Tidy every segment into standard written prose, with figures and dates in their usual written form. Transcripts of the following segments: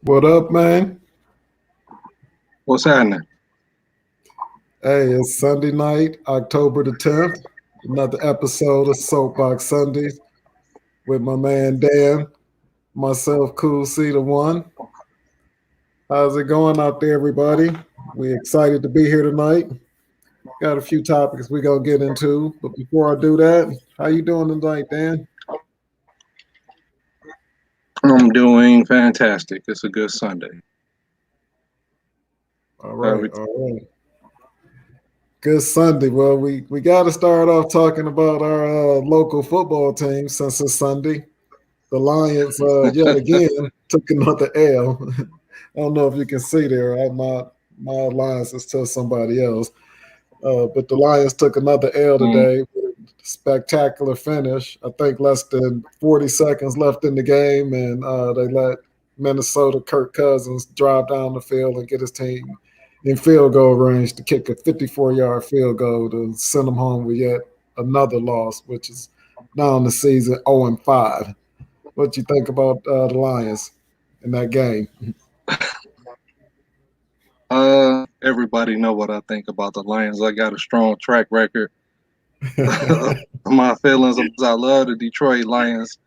What up, man? What's happening? Hey, it's Sunday night, October the 10th. Another episode of Soapbox Sundays with my man Dan, myself, Cool C the One. How's it going out there, everybody? We excited to be here tonight. Got a few topics we gonna get into, but before I do that, how you doing tonight, Dan? I'm doing fantastic. It's a good Sunday. All Uh, right, all right. Good Sunday. Well, we got to start off talking about our local football team since it's Sunday. The Lions, yet again, took another L. I don't know if you can see there. My Lions is to somebody else. But the Lions took another L mm, today with a spectacular finish. I think less than 40 seconds left in the game, and they let Minnesota Kirk Cousins drive down the field and get his team in field goal range to kick a 54-yard field goal to send them home with yet another loss, which is now in the season 0-5. What you think about the Lions in that game? everybody know what I think about the Lions. I got a strong track record. My feelings. I love the Detroit Lions.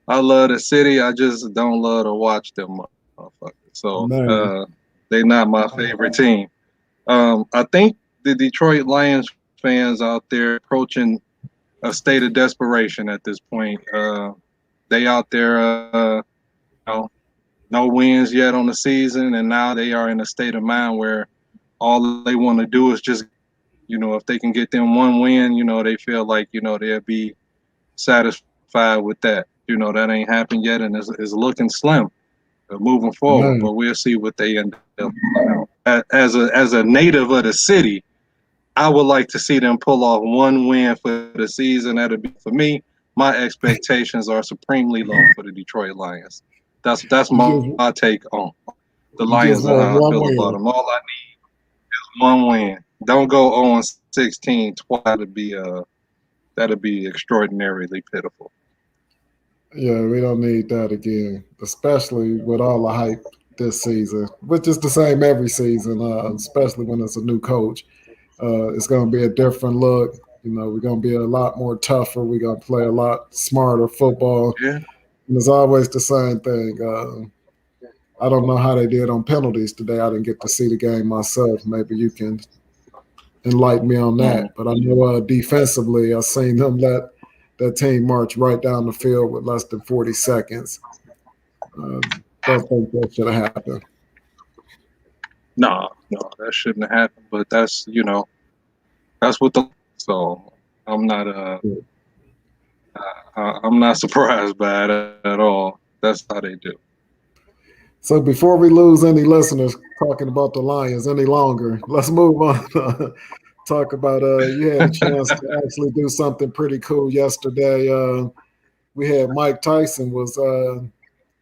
I love the city. I just don't love to watch them, motherfuckers. So Man, they're not my favorite team. I think the Detroit Lions fans out there approaching a state of desperation at this point. They out there, you know, no wins yet on the season, and now they are in a state of mind where all they want to do is just, if they can get them one win, they feel like, they'll be satisfied with that. That ain't happened yet, and it's looking slim moving forward. man, But we'll see what they end up. As a native of the city, I would like to see them pull off one win for the season. That'd be for me. My expectations are supremely low for the Detroit Lions. That's you my just take on the you Lions just and how want I feel one about them. win. All I need is one win. Don't go 0-16 twice. That'd be extraordinarily pitiful. Yeah, we don't need that again, especially with all the hype this season, which is the same every season, especially when it's a new coach. It's going to be a different look. We're going to be a lot more tougher. We're going to play a lot smarter football. Yeah. And it's always the same thing. I don't know how they did on penalties today. I didn't get to see the game myself. Maybe you can enlighten me on Mm. that. But I know defensively, I seen them let that team march right down the field with less than 40 seconds. Don't think that should have happened. No, that shouldn't have happened. But that's what the so I'm not I'm not surprised by it at all. That's how they do. So before we lose any listeners talking about the Lions any longer, let's move on. Talk about you had a chance to actually do something pretty cool yesterday. We had Mike Tyson was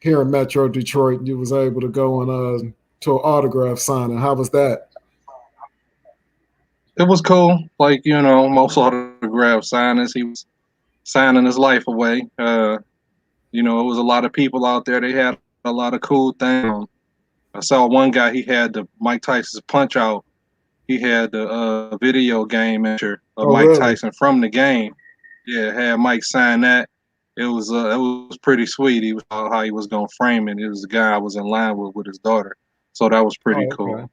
here in Metro Detroit, and you was able to go and to an autograph signing. How was that? It was cool. Like, most autograph signings, he was signing his life away. It was a lot of people out there. They had a lot of cool things. I saw one guy, he had the Mike Tyson's punch out. He had the video game of Oh, Mike really? Tyson from the game. Yeah, had Mike sign that. It was pretty sweet. He was how he was gonna frame it. It was the guy I was in line with his daughter. So that was pretty Oh, okay. cool.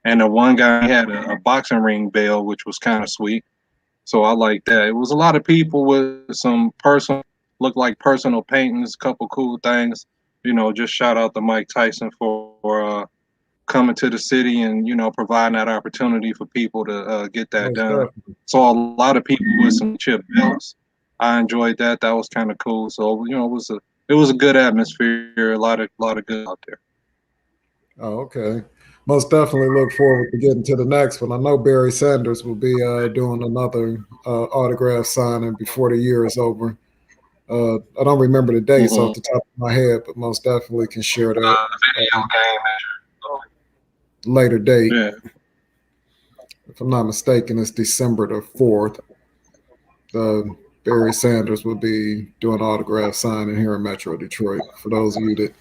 And the one guy had a boxing ring bell, which was kind of sweet. So I like that. It was a lot of people with some look like personal paintings, couple cool things. Just shout out to Mike Tyson for coming to the city and providing that opportunity for people to get that Most done. definitely. Saw a lot of people with some chip belts. I enjoyed that. That was kind of cool. So it was a good atmosphere. A lot of good out there. Oh, okay. Most definitely look forward to getting to the next one. I know Barry Sanders will be doing another autograph signing before the year is over. I don't remember the dates Mm-hmm. off the top of my head, but most definitely can share that Video game. later date. Yeah. If I'm not mistaken, it's December the 4th. Uh, Barry Sanders will be doing autograph signing here in Metro Detroit. For those of you that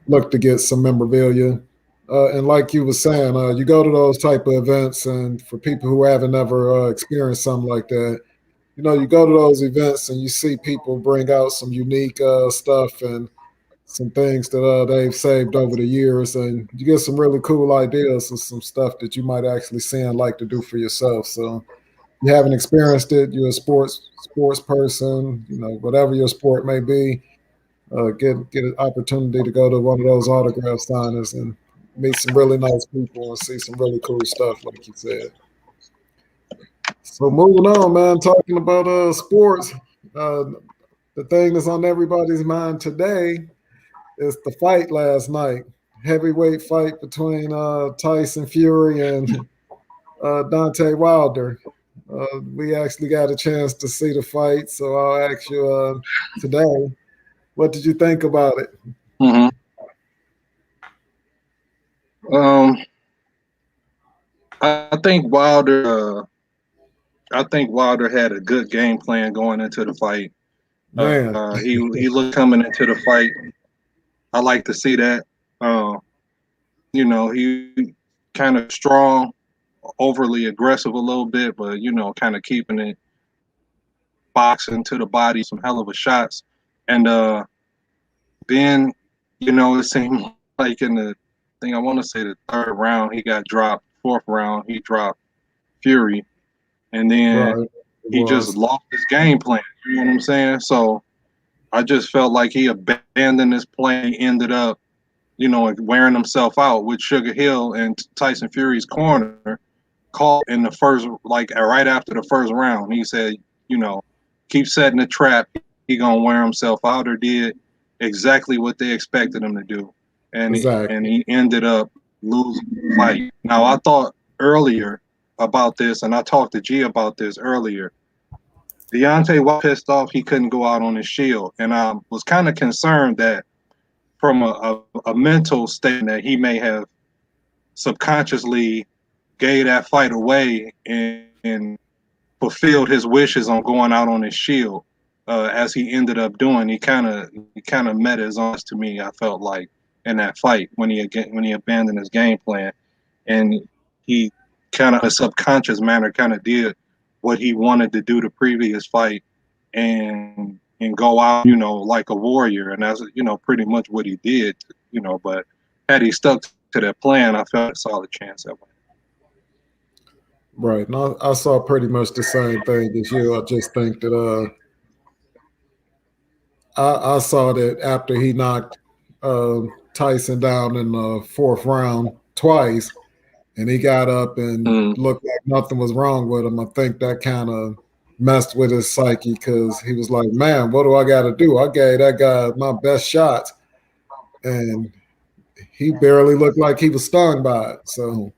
look to get some memorabilia. And like you were saying, you go to those type of events, and for people who haven't ever experienced something like that, you go to those events and you see people bring out some unique stuff and some things that they've saved over the years, and you get some really cool ideas and some stuff that you might actually see and like to do for yourself. So you haven't experienced it, you're a sports person, whatever your sport may be, get an opportunity to go to one of those autograph signers and meet some really nice people and see some really cool stuff, like you said. So moving on, man, talking about sports, uh, the thing that's on everybody's mind today is the fight last night. Heavyweight fight between Tyson Fury and Deontay Wilder. We actually got a chance to see the fight, so I'll ask you today, what did you think about it? Mm-hmm. I think Wilder. I think Wilder had a good game plan going into the fight. Man, He looked coming into the fight. I like to see that. Uh, he kind of strong, overly aggressive a little bit, but kind of keeping it boxing to the body, some hell of a shots. And then, it seemed like in the thing, I want to say the third round, he got dropped. Fourth round, he dropped Fury. And then right, it he just was. lost his game plan. You know what I'm saying? So I just felt like he abandoned his plan, ended up, wearing himself out with Sugar Hill and Tyson Fury's corner. Called in the first, like right after the first round. He said, you know, keep setting the trap. He gonna wear himself out, or did exactly what they expected him to do, and Exactly. he ended up losing the fight. Now I thought earlier about this, and I talked to G about this earlier. Deontay was pissed off he couldn't go out on his shield, and I was kind of concerned that from a mental state that he may have subconsciously gave that fight away and fulfilled his wishes on going out on his shield, as he ended up doing. He kind of met his odds to me. I felt like in that fight when he abandoned his game plan, and he kind of a subconscious manner kind of did what he wanted to do the previous fight, and go out, like a warrior, and that's pretty much what he did, But had he stuck to that plan, I felt a solid chance at winning. Right. No, I saw pretty much the same thing as you. I just think that I saw that after he knocked Tyson down in the fourth round twice, and he got up and Mm, looked like nothing was wrong with him. I think that kind of messed with his psyche because he was like, "Man, what do I got to do? I gave that guy my best shots, and he barely looked like he was stung by it." So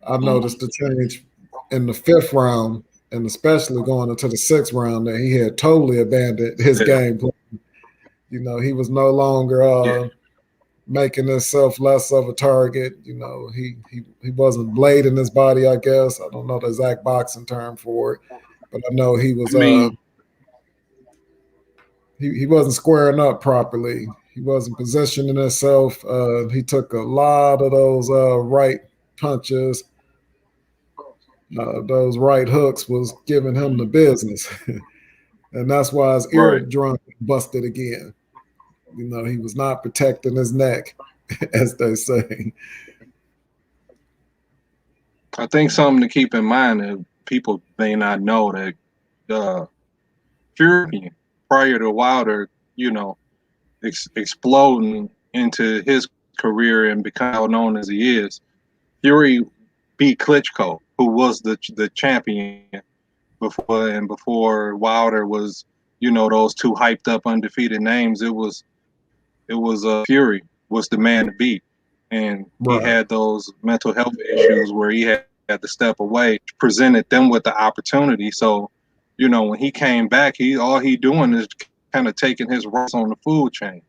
I noticed mm, the change in the fifth round, and especially going into the sixth round, that he had totally abandoned his yeah, game plan. He was no longer yeah. making himself less of a target. He wasn't blading his body, I guess. I don't know the exact boxing term for it, but I know he I was mean, he wasn't squaring up properly. He wasn't positioning himself. He took a lot of those right punches. Those right hooks was giving him the business. And that's why his right. eardrum busted again. He was not protecting his neck, as they say. I think something to keep in mind that people may not know that uh, Fury, prior to Wilder, exploding into his career and becoming how known as he is, Fury beat Klitschko, who was the champion before Wilder was, those two hyped up undefeated names. It was Fury was the man to beat, and he Right. had those mental health issues where he had to step away. Presented them with the opportunity, so when he came back, all he doing is kind of taking his rights on the food chain.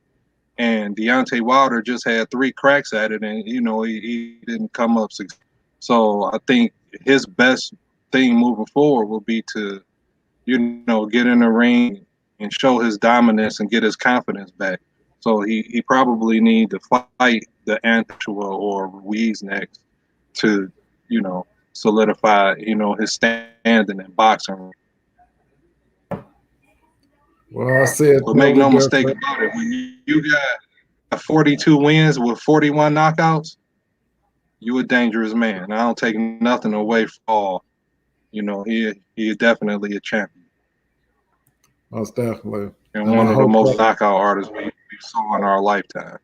And Deontay Wilder just had three cracks at it, and he didn't come up. So I think his best thing moving forward will be to get in the ring and show his dominance and get his confidence back. So he probably need to fight the Anthony or Ruiz next to, solidify, his standing in boxing. Well, I see it But make totally no mistake different. about it, when you got 42 wins with 41 knockouts, you a dangerous man. I don't take nothing away from all. He is definitely a champion Most definitely. and And one of the most knockout artists we saw in our lifetime.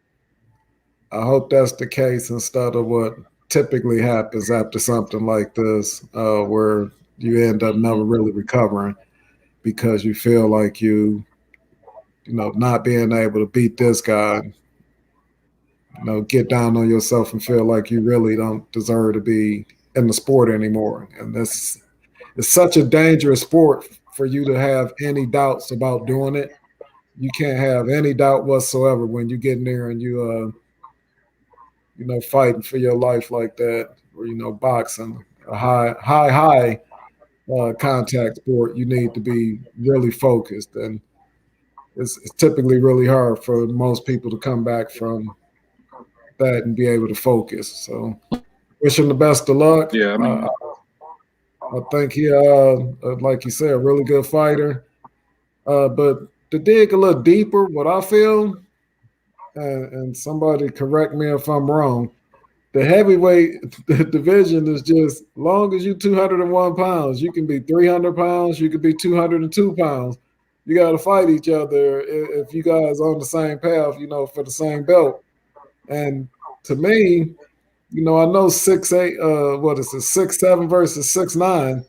I hope that's the case instead of what typically happens after something like this, where you end up never really recovering because you feel like not being able to beat this guy, get down on yourself and feel like you really don't deserve to be in the sport anymore. And this is such a dangerous sport for you to have any doubts about doing it. You can't have any doubt whatsoever when you get in there and fighting for your life like that, or boxing, a high contact sport. You need to be really focused, and it's typically really hard for most people to come back from that and be able to focus. So, wish him the best of luck. Yeah, I mean, I think he, like you said, a really good fighter. But to dig a little deeper, what I feel, and somebody correct me if I'm wrong, the heavyweight division is just long as you 201 pounds, you can be 300 pounds, you could be 202 pounds. You got to fight each other if you guys on the same path, for the same belt. And to me, I know 6'8", what is it, 6'7" versus 6'9"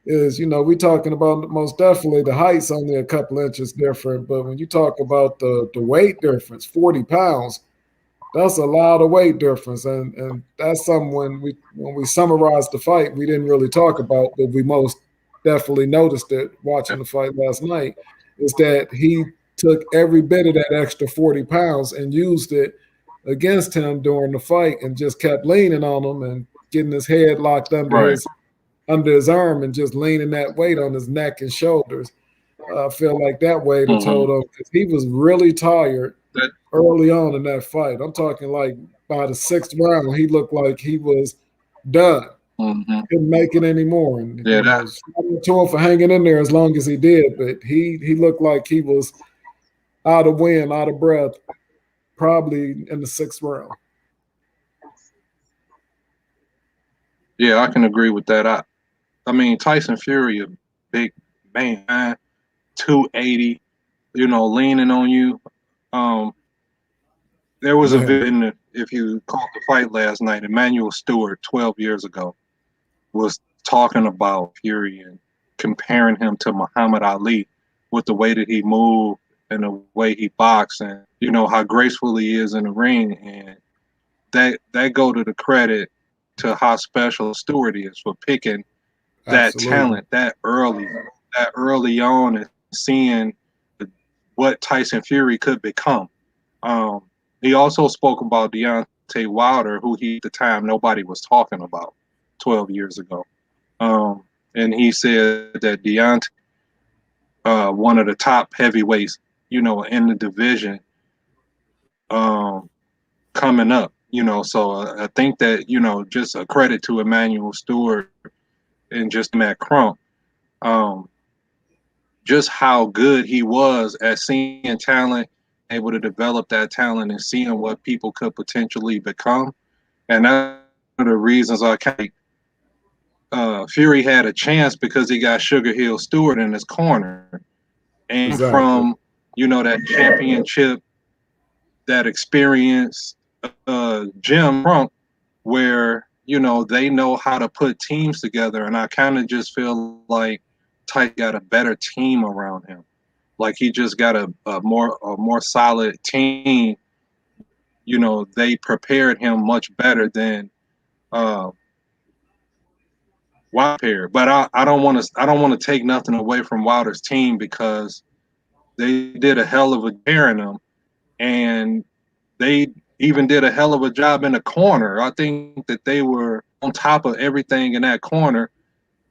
is, we talking about most definitely the height's only a couple inches different. But when you talk about the weight difference, 40 pounds, that's a lot of weight difference. And that's something when we summarized the fight, we didn't really talk about, but we most definitely noticed it watching the fight last night, is that he took every bit of that extra 40 pounds and used it against him during the fight and just kept leaning on him and getting his head locked right. under his arm and just leaning that weight on his neck and shoulders. I feel like that weight had told him, because he was really tired early on in that fight. I'm talking like by the 6th round, he looked like he was done. Couldn't make it anymore. And Yeah, to him for hanging in there as long as he did, but he looked like he was out of wind, out of breath, probably in the 6th round. Yeah, I can agree with that. I mean, Tyson Fury, a big man, 280, leaning on you. There was a video, if you caught the fight last night, Emmanuel Stewart, 12 years ago, was talking about Fury and comparing him to Muhammad Ali with the way that he moved and the way he boxed and, how graceful he is in the ring. And that go to the credit to how special Stewart is for picking that talent that early on and seeing what Tyson Fury could become. He also spoke about Deontay Wilder, who at the time nobody was talking about 12 years ago. And he said that Deontay, one of the top heavyweights, in the division, coming up. So I think that, just a credit to Emmanuel Stewart and just Matt Crump, just how good he was at seeing talent, able to develop that talent and seeing what people could potentially become. And that's one of the reasons Fury had a chance, because he got Sugar Hill Stewart in his corner. And from, that championship, that experience, Jim Crump, where, they know how to put teams together. And I kind of just feel like Ty got a better team around him. Like he just got a more solid team. They prepared him much better than Wilder. But I don't want to take nothing away from Wilder's team, because they did a hell of a tearing him, and they even did a hell of a job in the corner. I think that they were on top of everything in that corner,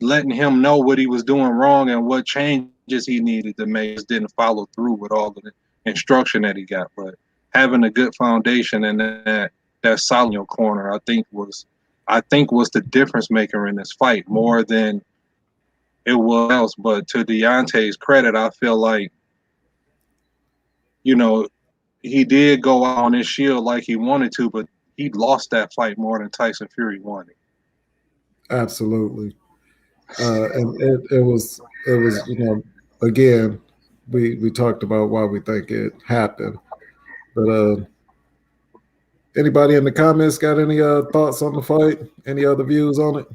letting him know what he was doing wrong and what changes he needed to make. Just didn't follow through with all of instruction that he got, but having a good foundation and that solid in your corner, I think was the difference maker in this fight more than it was else. But to Deontay's credit, I feel like, you know, he did go out on his shield like he wanted to, but he lost that fight more than Tyson Fury won it. Absolutely. And it was again, we talked about why we think it happened. But anybody in the comments got any thoughts on the fight? Any other views on it?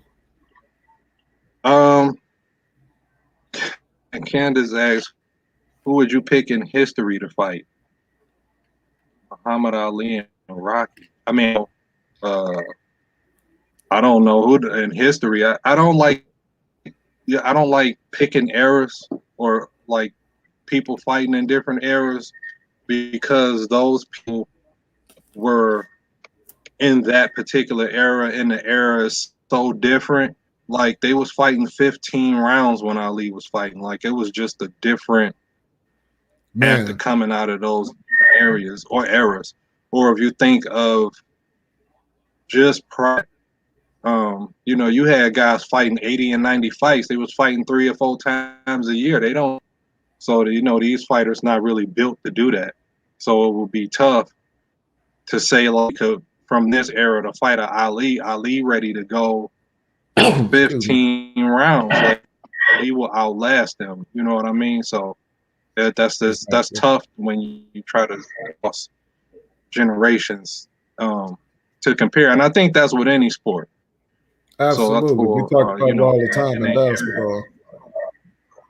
And Candace asks, who would you pick in history to fight? Muhammad Ali and Rocky. I mean, I don't know who in history. I don't like picking eras or like people fighting in different eras because those people were in that particular era, and the era is so different. Like they was fighting 15 rounds when Ali was fighting. Like it was just a different after coming out of those areas or eras. Or if you think of just prior, you had guys fighting 80 and 90 fights. They was fighting 3 or 4 times a year. They don't. So these fighters not really built to do that. So it would be tough to say like from this era to fight Ali ready to go 15 rounds. Like he will outlast them. You know what I mean? So that's tough when you try to cross generations to compare. And I think that's with any sport. Absolutely. So we talk about it all the time in basketball.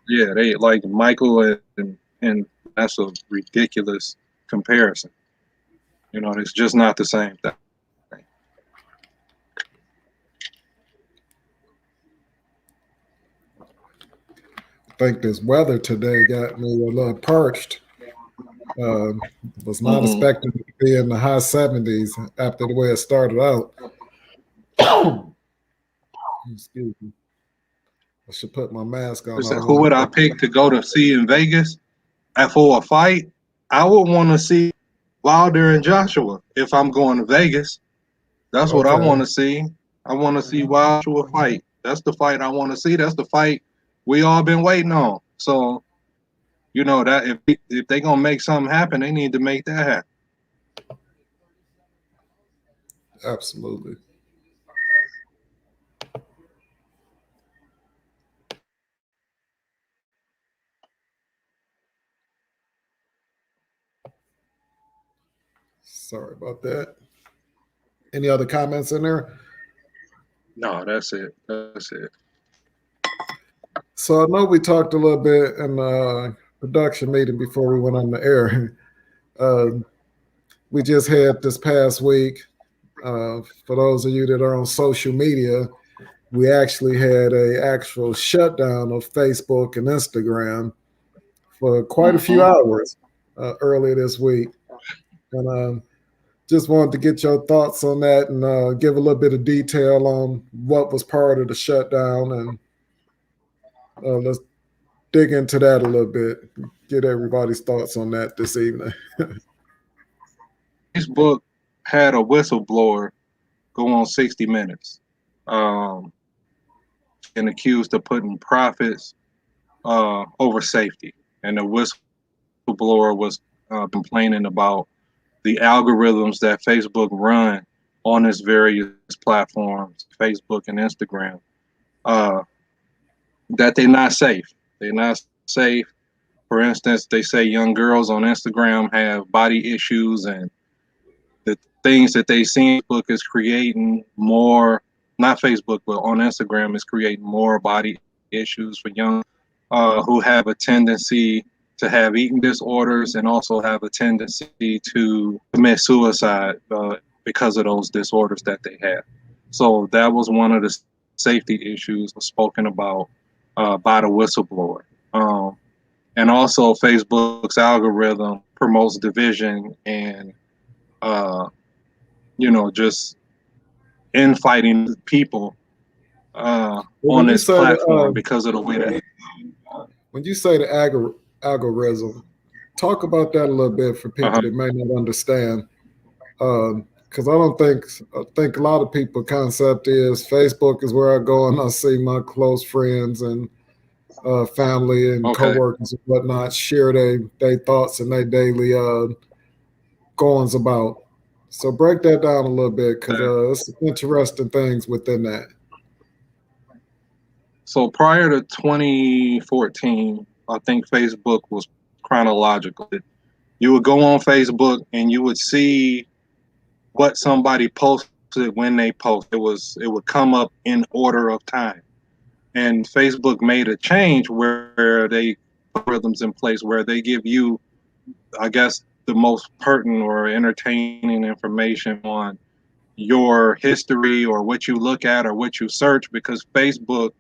Yeah, they like Michael and that's a ridiculous comparison. It's just not the same thing. I think this weather today got me a little parched. Was not expecting to be in the high 70s after the way it started out. Excuse me. I should put my mask on. Who would I pick to go to see in Vegas for a fight? I would want to see Wilder and Joshua if I'm going to Vegas. That's what I want to see. I want to see Joshua fight. That's the fight I want to see. That's the fight we all been waiting on. So, that if they gonna make something happen, they need to make that happen. Absolutely. Sorry about that. Any other comments in there? No, that's it. That's it. So I know we talked a little bit in the production meeting before we went on the air. We just had this past week, for those of you that are on social media, we actually had an actual shutdown of Facebook and Instagram for quite a few hours earlier this week. And just wanted to get your thoughts on that and give a little bit of detail on what was part of the shutdown. And let's dig into that a little bit, get everybody's thoughts on that this evening. Facebook had a whistleblower go on 60 Minutes and accused of putting profits over safety. And the whistleblower was complaining about the algorithms that Facebook run on its various platforms, Facebook and Instagram, that they're not safe. They're not safe. For instance, they say young girls on Instagram have body issues, and the things that they see Facebook is creating more, not Facebook, but on Instagram is creating more body issues for young who have a tendency to have eating disorders and also have a tendency to commit suicide because of those disorders that they have. So that was one of the safety issues spoken about by the whistleblower. And also Facebook's algorithm promotes division and, just infighting people on this platform because of the way that. When you say the algorithm, talk about that a little bit for people that may not understand. Because I think a lot of people concept is Facebook is where I go and I see my close friends and family and Okay. coworkers and whatnot share their thoughts and their daily goings about. So break that down a little bit because it's interesting things within that. So prior to 2014, I think Facebook was chronological. You would go on Facebook and you would see what somebody posted when they posted. It would come up in order of time. And Facebook made a change where they put rhythms in place where they give you, I guess, the most pertinent or entertaining information on your history or what you look at or what you search, because Facebook,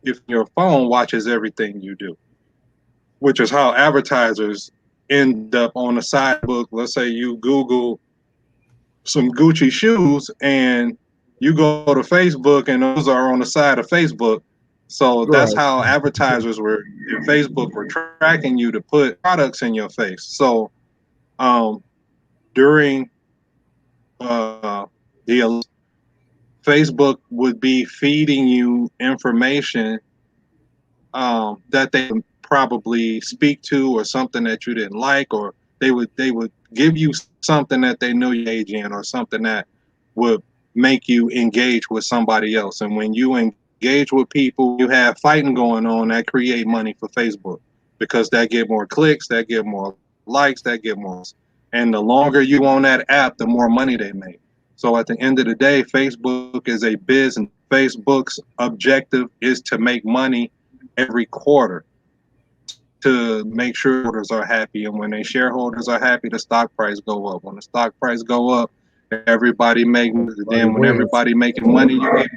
if your phone watches everything you do, which is how advertisers end up on the side book. Let's say you Google some Gucci shoes and you go to Facebook and those are on the side of Facebook. So that's Right. how advertisers were in Facebook were tracking you to put products in your face. So during the Facebook would be feeding you information that they probably speak to, or something that you didn't like, or they would give you something that they knew you age in, or something that would make you engage with somebody else. And when you engage with people, you have fighting going on that create money for Facebook, because that get more clicks, that get more likes, that get more. And the longer you on that app, the more money they make. So at the end of the day, Facebook is a business. Facebook's objective is to make money every quarter to make sure shareholders are happy. And when their shareholders are happy, the stock price go up. When the stock price go up, everybody make money. Then when everybody making money, you get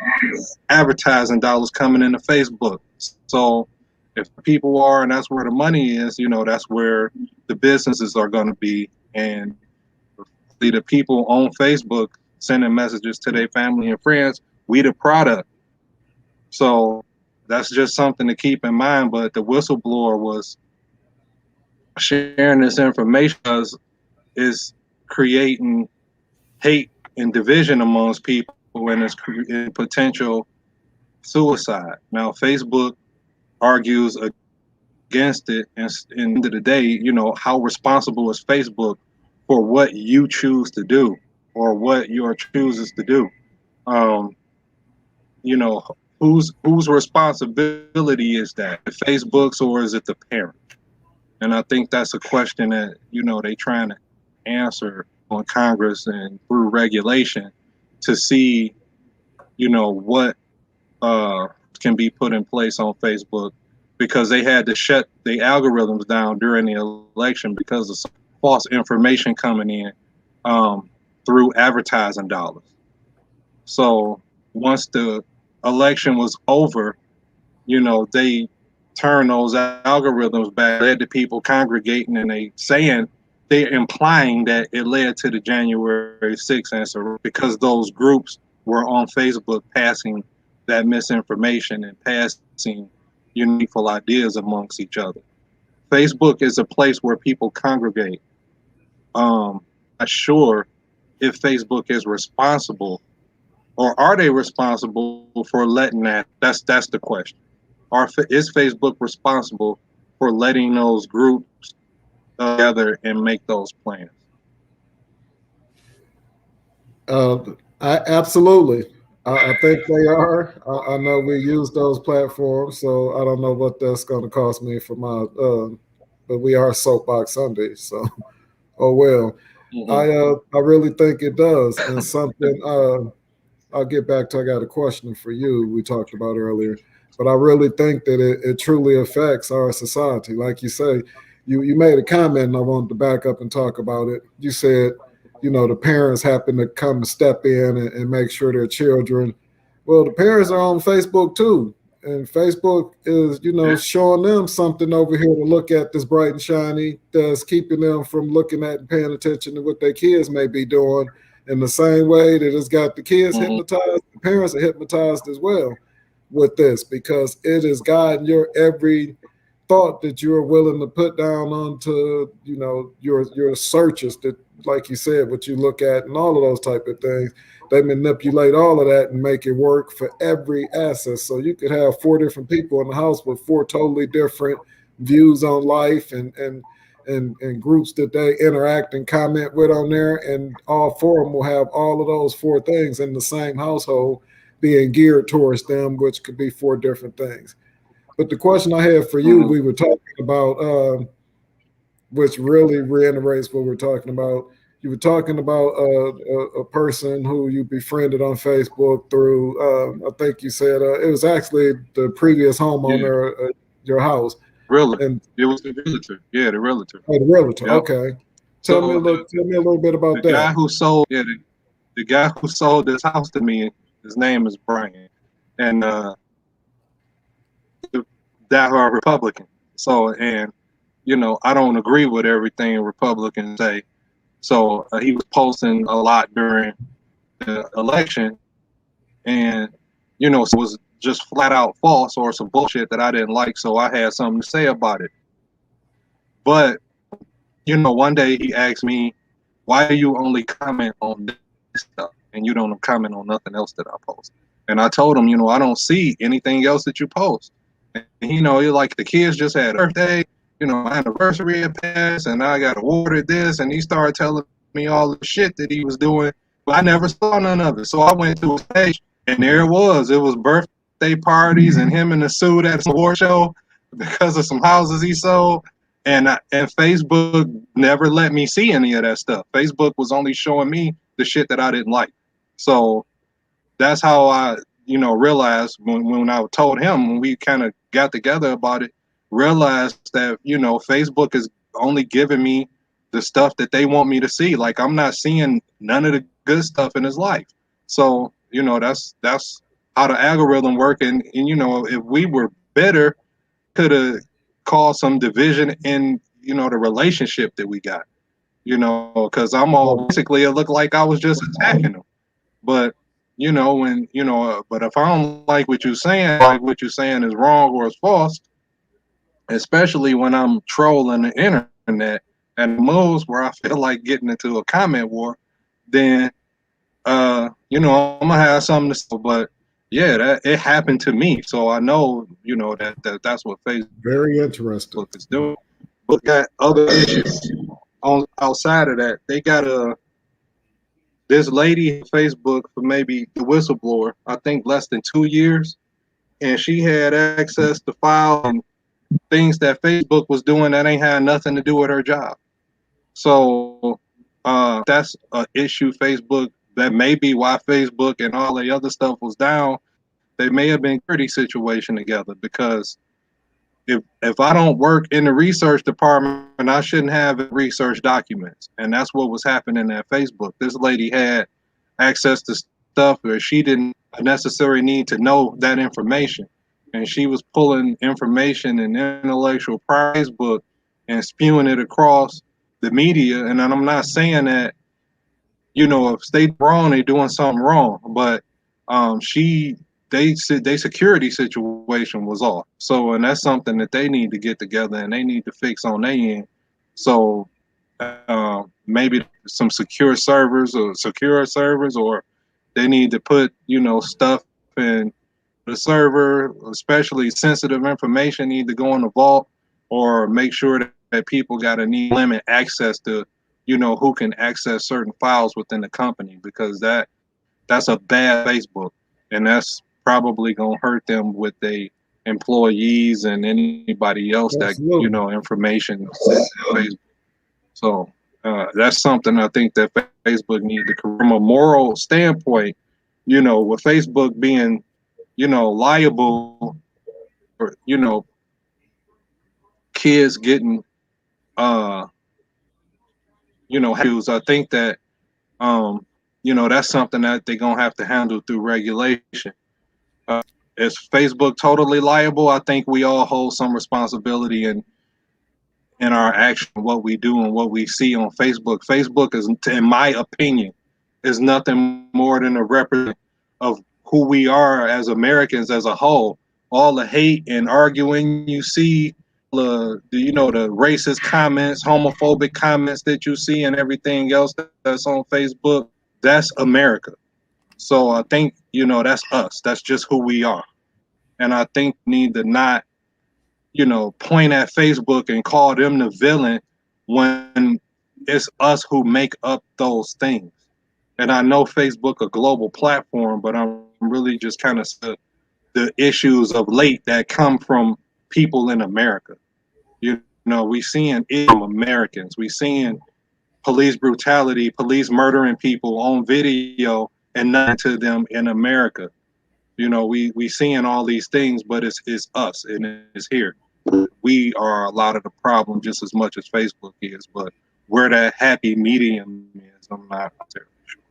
advertising dollars coming into Facebook. So if people are, and that's where the money is, that's where the businesses are going to be. And the people on Facebook sending messages to their family and friends, we the product. So that's just something to keep in mind. But the whistleblower was sharing this information is creating hate and division amongst people, and it's creating potential suicide. Now, Facebook argues against it, and at the end of the day, how responsible is Facebook for what you choose to do or what your chooses to do? Whose responsibility is that? Facebook's, or is it the parent? And I think that's a question that they trying to answer on Congress and through regulation to see what can be put in place on Facebook, because they had to shut the algorithms down during the election because of some false information coming in through advertising dollars. So once the election was over, they turned those algorithms back, led to people congregating, and they're implying that it led to the January 6th answer, because those groups were on Facebook passing that misinformation and passing unique ideas amongst each other. Facebook is a place where people congregate. I'm not sure if Facebook is responsible, or are they responsible for letting that? That's the question. Is Facebook responsible for letting those groups together and make those plans? Absolutely. I think they are. I know we use those platforms, so I don't know what that's going to cost me for my. But we are Soapbox Sunday, so oh well. I really think it does, and something. I'll get back to. I got a question for you. We talked about earlier, but I really think that it truly affects our society. Like you say, you made a comment, and I wanted to back up and talk about it. You said, the parents happen to come and step in and make sure their children. Well, the parents are on Facebook too, and Facebook is, showing them something over here to look at that's bright and shiny, that's keeping them from looking at and paying attention to what their kids may be doing. In the same way that it's got the kids hypnotized, the parents are hypnotized as well with this, because it is guiding your every thought that you're willing to put down onto, your searches that, like you said, what you look at and all of those type of things. They manipulate all of that and make it work for every asset. So you could have four different people in the house with four totally different views on life and groups that they interact and comment with on there, and all four of them will have all of those four things in the same household being geared towards them, which could be four different things. But the question I had for you, Mhm. we were talking about, which really reiterates what we're talking about. You were talking about a person who you befriended on Facebook through, I think you said it was actually the previous Yeah, homeowner at your house, realtor. and It was the realtor. Yeah, the realtor. the realtor. Yep. Okay, So tell me a little bit the about guy that. who sold, yeah, the guy who sold this house to me, his name is Brian, and that are Republican. So, and I don't agree with everything Republicans say. So he was posting a lot during the election, and so it was just flat out false or some bullshit that I didn't like. So I had something to say about it. But one day he asked me, "Why do you only comment on this stuff and you don't comment on nothing else that I post?" And I told him, I don't see anything else that you post. And he like the kids just had a birthday, my anniversary had passed, and I got awarded this, and he started telling me all the shit that he was doing, but I never saw none of it. So I went to his page, and there it was. It was birthday parties and him in a suit at some award show because of some houses he sold. And Facebook never let me see any of that stuff. Facebook was only showing me the shit that I didn't like. So that's how I, realized when I told him, when we kind of got together about it, realized that, Facebook is only giving me the stuff that they want me to see. Like I'm not seeing none of the good stuff in his life. So, that's how the algorithm work. And if we were better, could have caused some division in, the relationship that we got, because I'm all Well, basically, it looked like I was just attacking him. But when but if I don't like what you're saying, like what you're saying is wrong or is false, especially when I'm trolling the internet and moves where I feel like getting into a comment war, then I'm gonna have something to say. But yeah, that it happened to me, so I know that's what Facebook very interesting. is doing. But got other issues on outside of that. They got this lady on Facebook for maybe the whistleblower, I think less than 2 years, and she had access to files and things that Facebook was doing that ain't had nothing to do with her job. So that's an issue. Facebook, that may be why Facebook and all the other stuff was down. They may have been pretty situation together, because if I don't work in the research department, I shouldn't have research documents. And that's what was happening at Facebook. This lady had access to stuff where she didn't necessarily need to know that information. And she was pulling information and intellectual property book and spewing it across the media. And I'm not saying that, if they wrong, they doing something wrong. But she they said their security situation was off. So, and that's something that they need to get together and they need to fix on their end. So maybe some secure servers, or they need to put stuff in the server, especially sensitive information need to go in the vault, or make sure that people got to need limit access to who can access certain files within the company, because that's a bad Facebook, and that's probably gonna hurt them with the employees and anybody else that Absolutely. information sits in Facebook. So that's something I think that Facebook need to, from a moral standpoint, with Facebook being liable for kids getting uh abused. I think that that's something that they're gonna have to handle through regulation. Uh, is Facebook totally liable? I think we all hold some responsibility in our action, what we do and what we see on Facebook. Facebook is, in my opinion, is nothing more than a representative of who we are as Americans as a whole. All the hate and arguing you see, the racist comments, homophobic comments that you see, and everything else that's on Facebook. That's America. So I think that's us. That's just who we are. And I think we need to not point at Facebook and call them the villain when it's us who make up those things. And I know Facebook a global platform, but I'm really just kind of the issues of late that come from people in America. We seeing Americans, we seeing police brutality, police murdering people on video, and nothing to them in America. We seeing all these things, but it's us and it's here. We are a lot of the problem just as much as Facebook is, but where that happy medium is, I'm not terribly sure.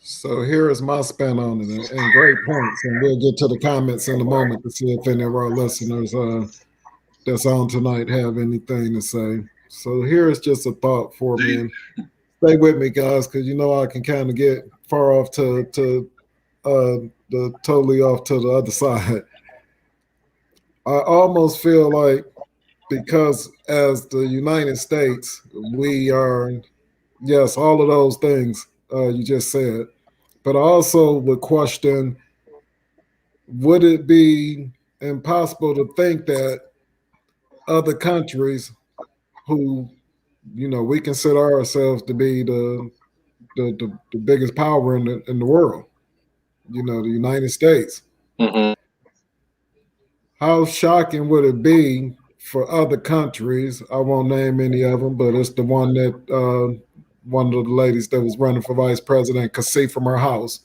So here is my spin on it, and great points. And we'll get to the comments in a moment to see if any of our listeners that's on tonight have anything to say. So here's just a thought for me. And stay with me, guys, because I can kind of get far off to the totally off to the other side. I almost feel like because as the United States, we are, yes, all of those things you just said, but I also would question, would it be impossible to think that other countries who, we consider ourselves to be the biggest power in the world, the United States. Mm-hmm. How shocking would it be for other countries? I won't name any of them, but it's the one that one of the ladies that was running for vice president could see from her house.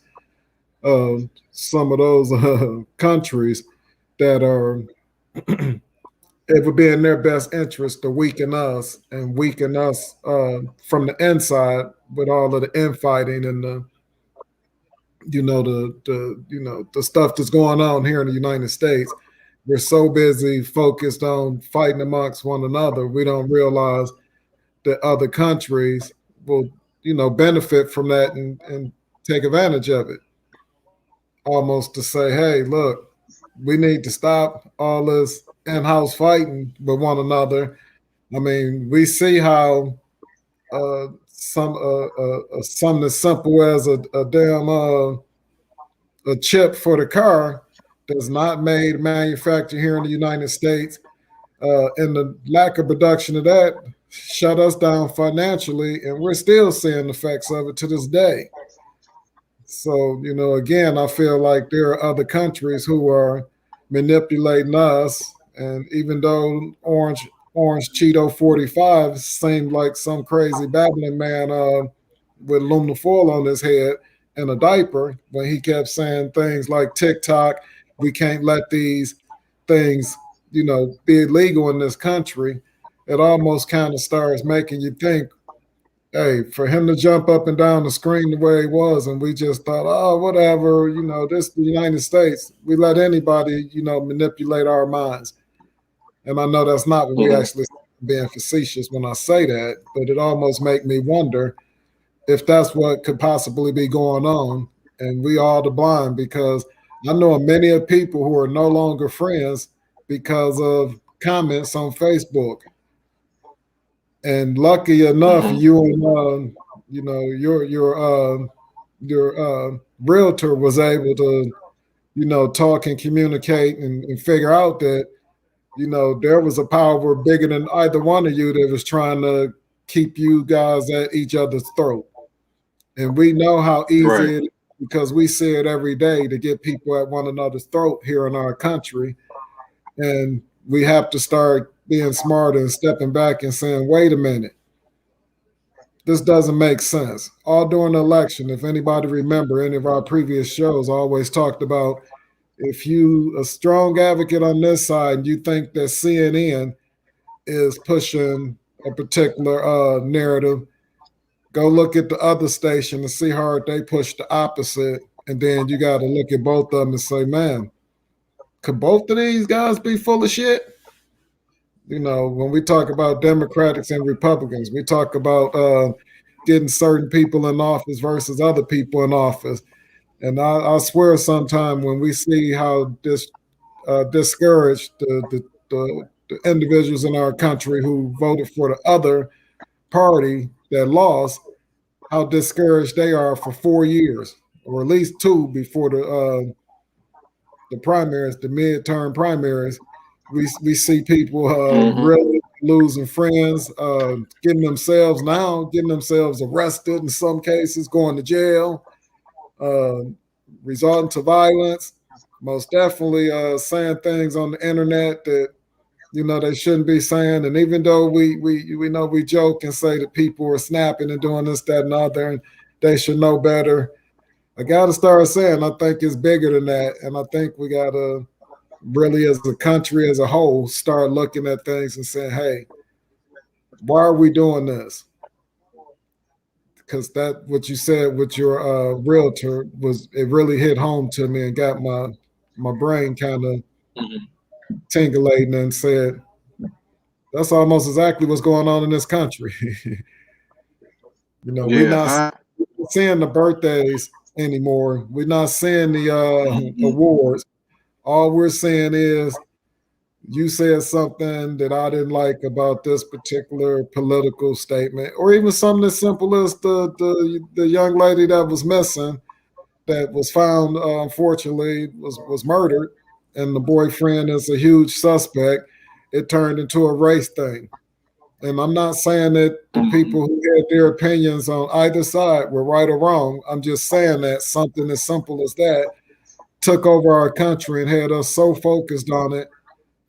Some of those countries that are it would be in their best interest to weaken us and weaken us from the inside with all of the infighting and the stuff that's going on here in the United States. We're so busy focused on fighting amongst one another, we don't realize that other countries will, benefit from that and take advantage of it. Almost to say, hey, look, we need to stop all this in-house fighting with one another. I mean, we see how something as simple as a damn a chip for the car that's not made manufactured here in the United States, and the lack of production of that shut us down financially, and we're still seeing the effects of it to this day. So, again, I feel like there are other countries who are manipulating us, and even though Orange Cheeto 45 seemed like some crazy babbling man with aluminum foil on his head and a diaper, when he kept saying things like TikTok, we can't let these things, be illegal in this country, it almost kind of starts making you think, hey, for him to jump up and down the screen the way he was, and we just thought, oh, whatever, this is the United States. We let anybody, manipulate our minds. And I know that's not what we actually being facetious when I say that, but it almost make me wonder if that's what could possibly be going on, and we all the blind, because I know many of people who are no longer friends because of comments on Facebook. And lucky enough, you and your realtor was able to talk and communicate and figure out that there was a power bigger than either one of you that was trying to keep you guys at each other's throat. And we know how easy it is, because we see it every day, to get people at one another's throat here in our country. And we have to start being smarter and stepping back and saying, wait a minute, this doesn't make sense. All during the election, if anybody remember any of our previous shows, I always talked about, if you a strong advocate on this side and you think that CNN is pushing a particular narrative, go look at the other station and see how they push the opposite. And then you got to look at both of them and say, man, could both of these guys be full of shit? When we talk about Democrats and Republicans, we talk about getting certain people in office versus other people in office. And I swear, sometime when we see how discouraged the the individuals in our country who voted for the other party that lost, how discouraged they are for 4 years, or at least two before the primaries, the midterm primaries. We see people really losing friends, getting themselves arrested in some cases, going to jail, resorting to violence. Most definitely saying things on the internet that they shouldn't be saying. And even though we know we joke and say that people are snapping and doing this, that, and the other, and they should know better, I got to start saying I think it's bigger than that. And I think we got to really, as a country as a whole, start looking at things and saying, hey, why are we doing this? Because that what you said with your realtor it really hit home to me and got my brain kind of tingling and said, that's almost exactly what's going on in this country. We're not seeing the birthdays anymore. We're not seeing the awards. All we're seeing is you said something that I didn't like about this particular political statement, or even something as simple as the young lady that was missing, that was found, unfortunately, was murdered, and the boyfriend is a huge suspect. It turned into a race thing. And I'm not saying that the people who had their opinions on either side were right or wrong. I'm just saying that something as simple as that took over our country and had us so focused on it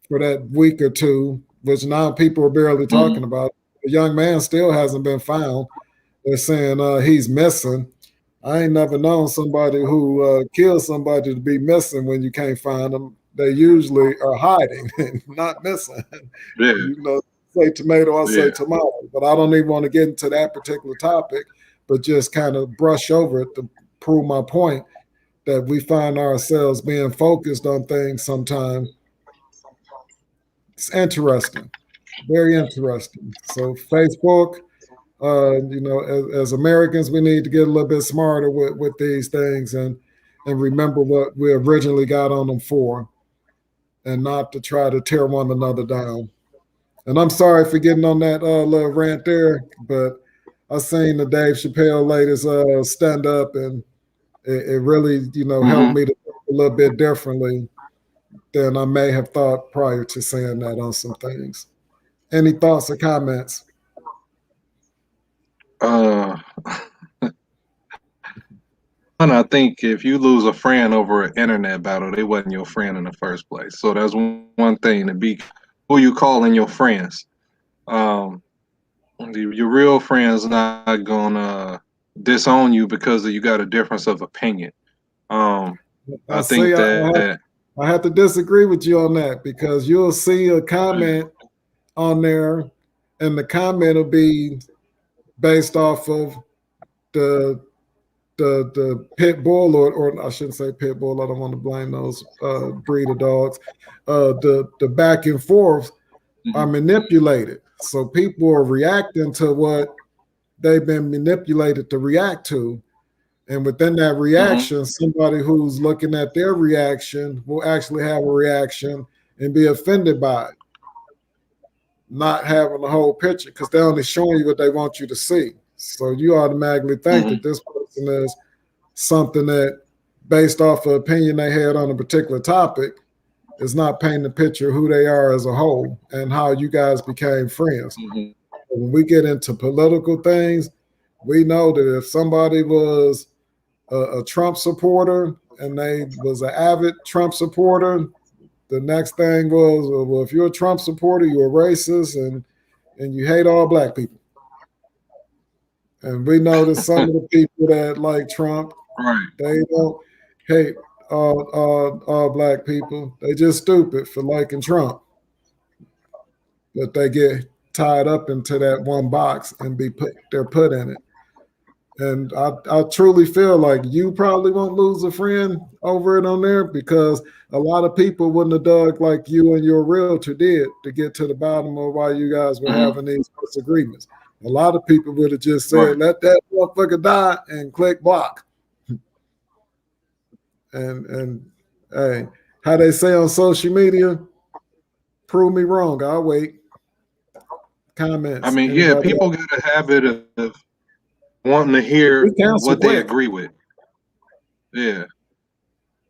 for that week or two, which now people are barely talking about. The young man still hasn't been found. They're saying he's missing. I ain't never known somebody who killed somebody to be missing when you can't find them. They usually are hiding, not missing. Yeah. Say tomato, I say tomato. But I don't even want to get into that particular topic, but just kind of brush over it to prove my point that we find ourselves being focused on things sometimes. It's interesting, very interesting. So Facebook, as Americans, we need to get a little bit smarter with these things and remember what we originally got on them for, and not to try to tear one another down. And I'm sorry for getting on that little rant there, but I seen the Dave Chappelle latest stand up, and it really, helped me to think a little bit differently than I may have thought prior to saying that on some things. Any thoughts or comments? I think if you lose a friend over an internet battle, they wasn't your friend in the first place. So that's one thing, to be who you calling your friends. Your real friends not gonna disown you because you got a difference of opinion. I think that I have to disagree with you on that, because you'll see a comment on there, and the comment will be based off of the pit bull, or I shouldn't say pit bull. I don't want to blame those breed of dogs. The back and forth are manipulated, so people are reacting to what they've been manipulated to react to. And within that reaction, somebody who's looking at their reaction will actually have a reaction and be offended by it, not having the whole picture, because they're only showing you what they want you to see. So you automatically think that this person is something that, based off of opinion they had on a particular topic, is not painting the picture of who they are as a whole and how you guys became friends. When we get into political things, we know that if somebody was a Trump supporter and they was an avid Trump supporter, the next thing was, well, if you're a Trump supporter, you're a racist and you hate all black people. And we know that some of the people that like Trump, they don't hate all black people. They just stupid for liking Trump. But they get tied up into that one box and they're put in it. And I truly feel like you probably won't lose a friend over it on there, because a lot of people wouldn't have dug like you and your realtor did to get to the bottom of why you guys were having these disagreements. A lot of people would have just said, let that motherfucker die and click block. And hey, how they say on social media, Prove me wrong. I'll wait. I Comments. mean, yeah, Anybody people else? got a habit of wanting to We hear cancel what they quick. agree with. Yeah,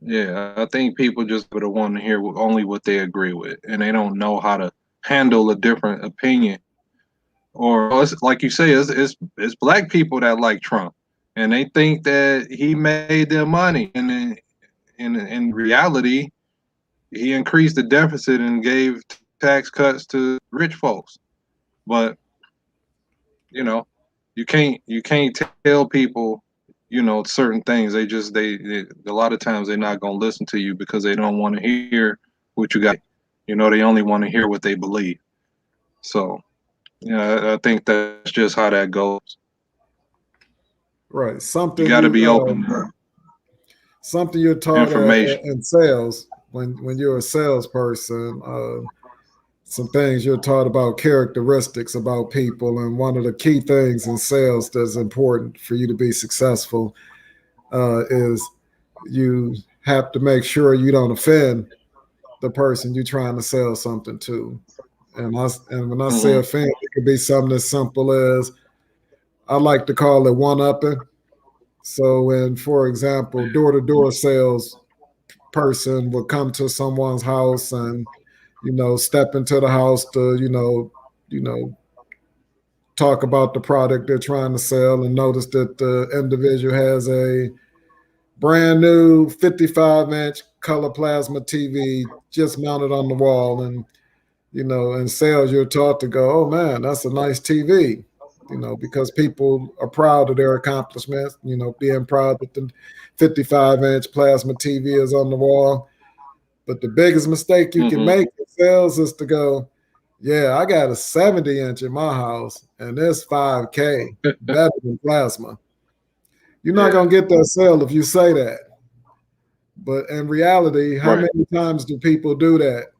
yeah. I think people just would want to hear only what they agree with, and they don't know how to handle a different opinion. Or well, it's, like you say, it's black people that like Trump, and they think that he made them money, and in reality, he increased the deficit and gave tax cuts to rich folks. But you know, you can't tell people, certain things. They a lot of times they're not gonna listen to you because they don't want to hear what you got. They only want to hear what they believe. So yeah, I think that's just how that goes. Right. You got to be open Something you're to taught information. in sales when you're a salesperson. Some things you're taught about characteristics about people, and one of the key things in sales that's important for you to be successful is you have to make sure you don't offend the person you're trying to sell something to. And when I say Hmm. offend, it could be something as simple as I like to call it one upping. So when, for example, door-to-door sales person would come to someone's house and step into the house to you know talk about the product they're trying to sell, and notice that the individual has a brand new 55-inch color plasma TV just mounted on the wall. And in sales you're taught to go, oh man, that's a nice TV, because people are proud of their accomplishments, being proud that the 55-inch plasma TV is on the wall. But the biggest mistake you can Hmm. make in sales is to go, yeah, I got a 70-inch in my house and it's 5K better than plasma. You're not Yeah. going to get that sale if you say that. But in reality, how Right. many times do people do that?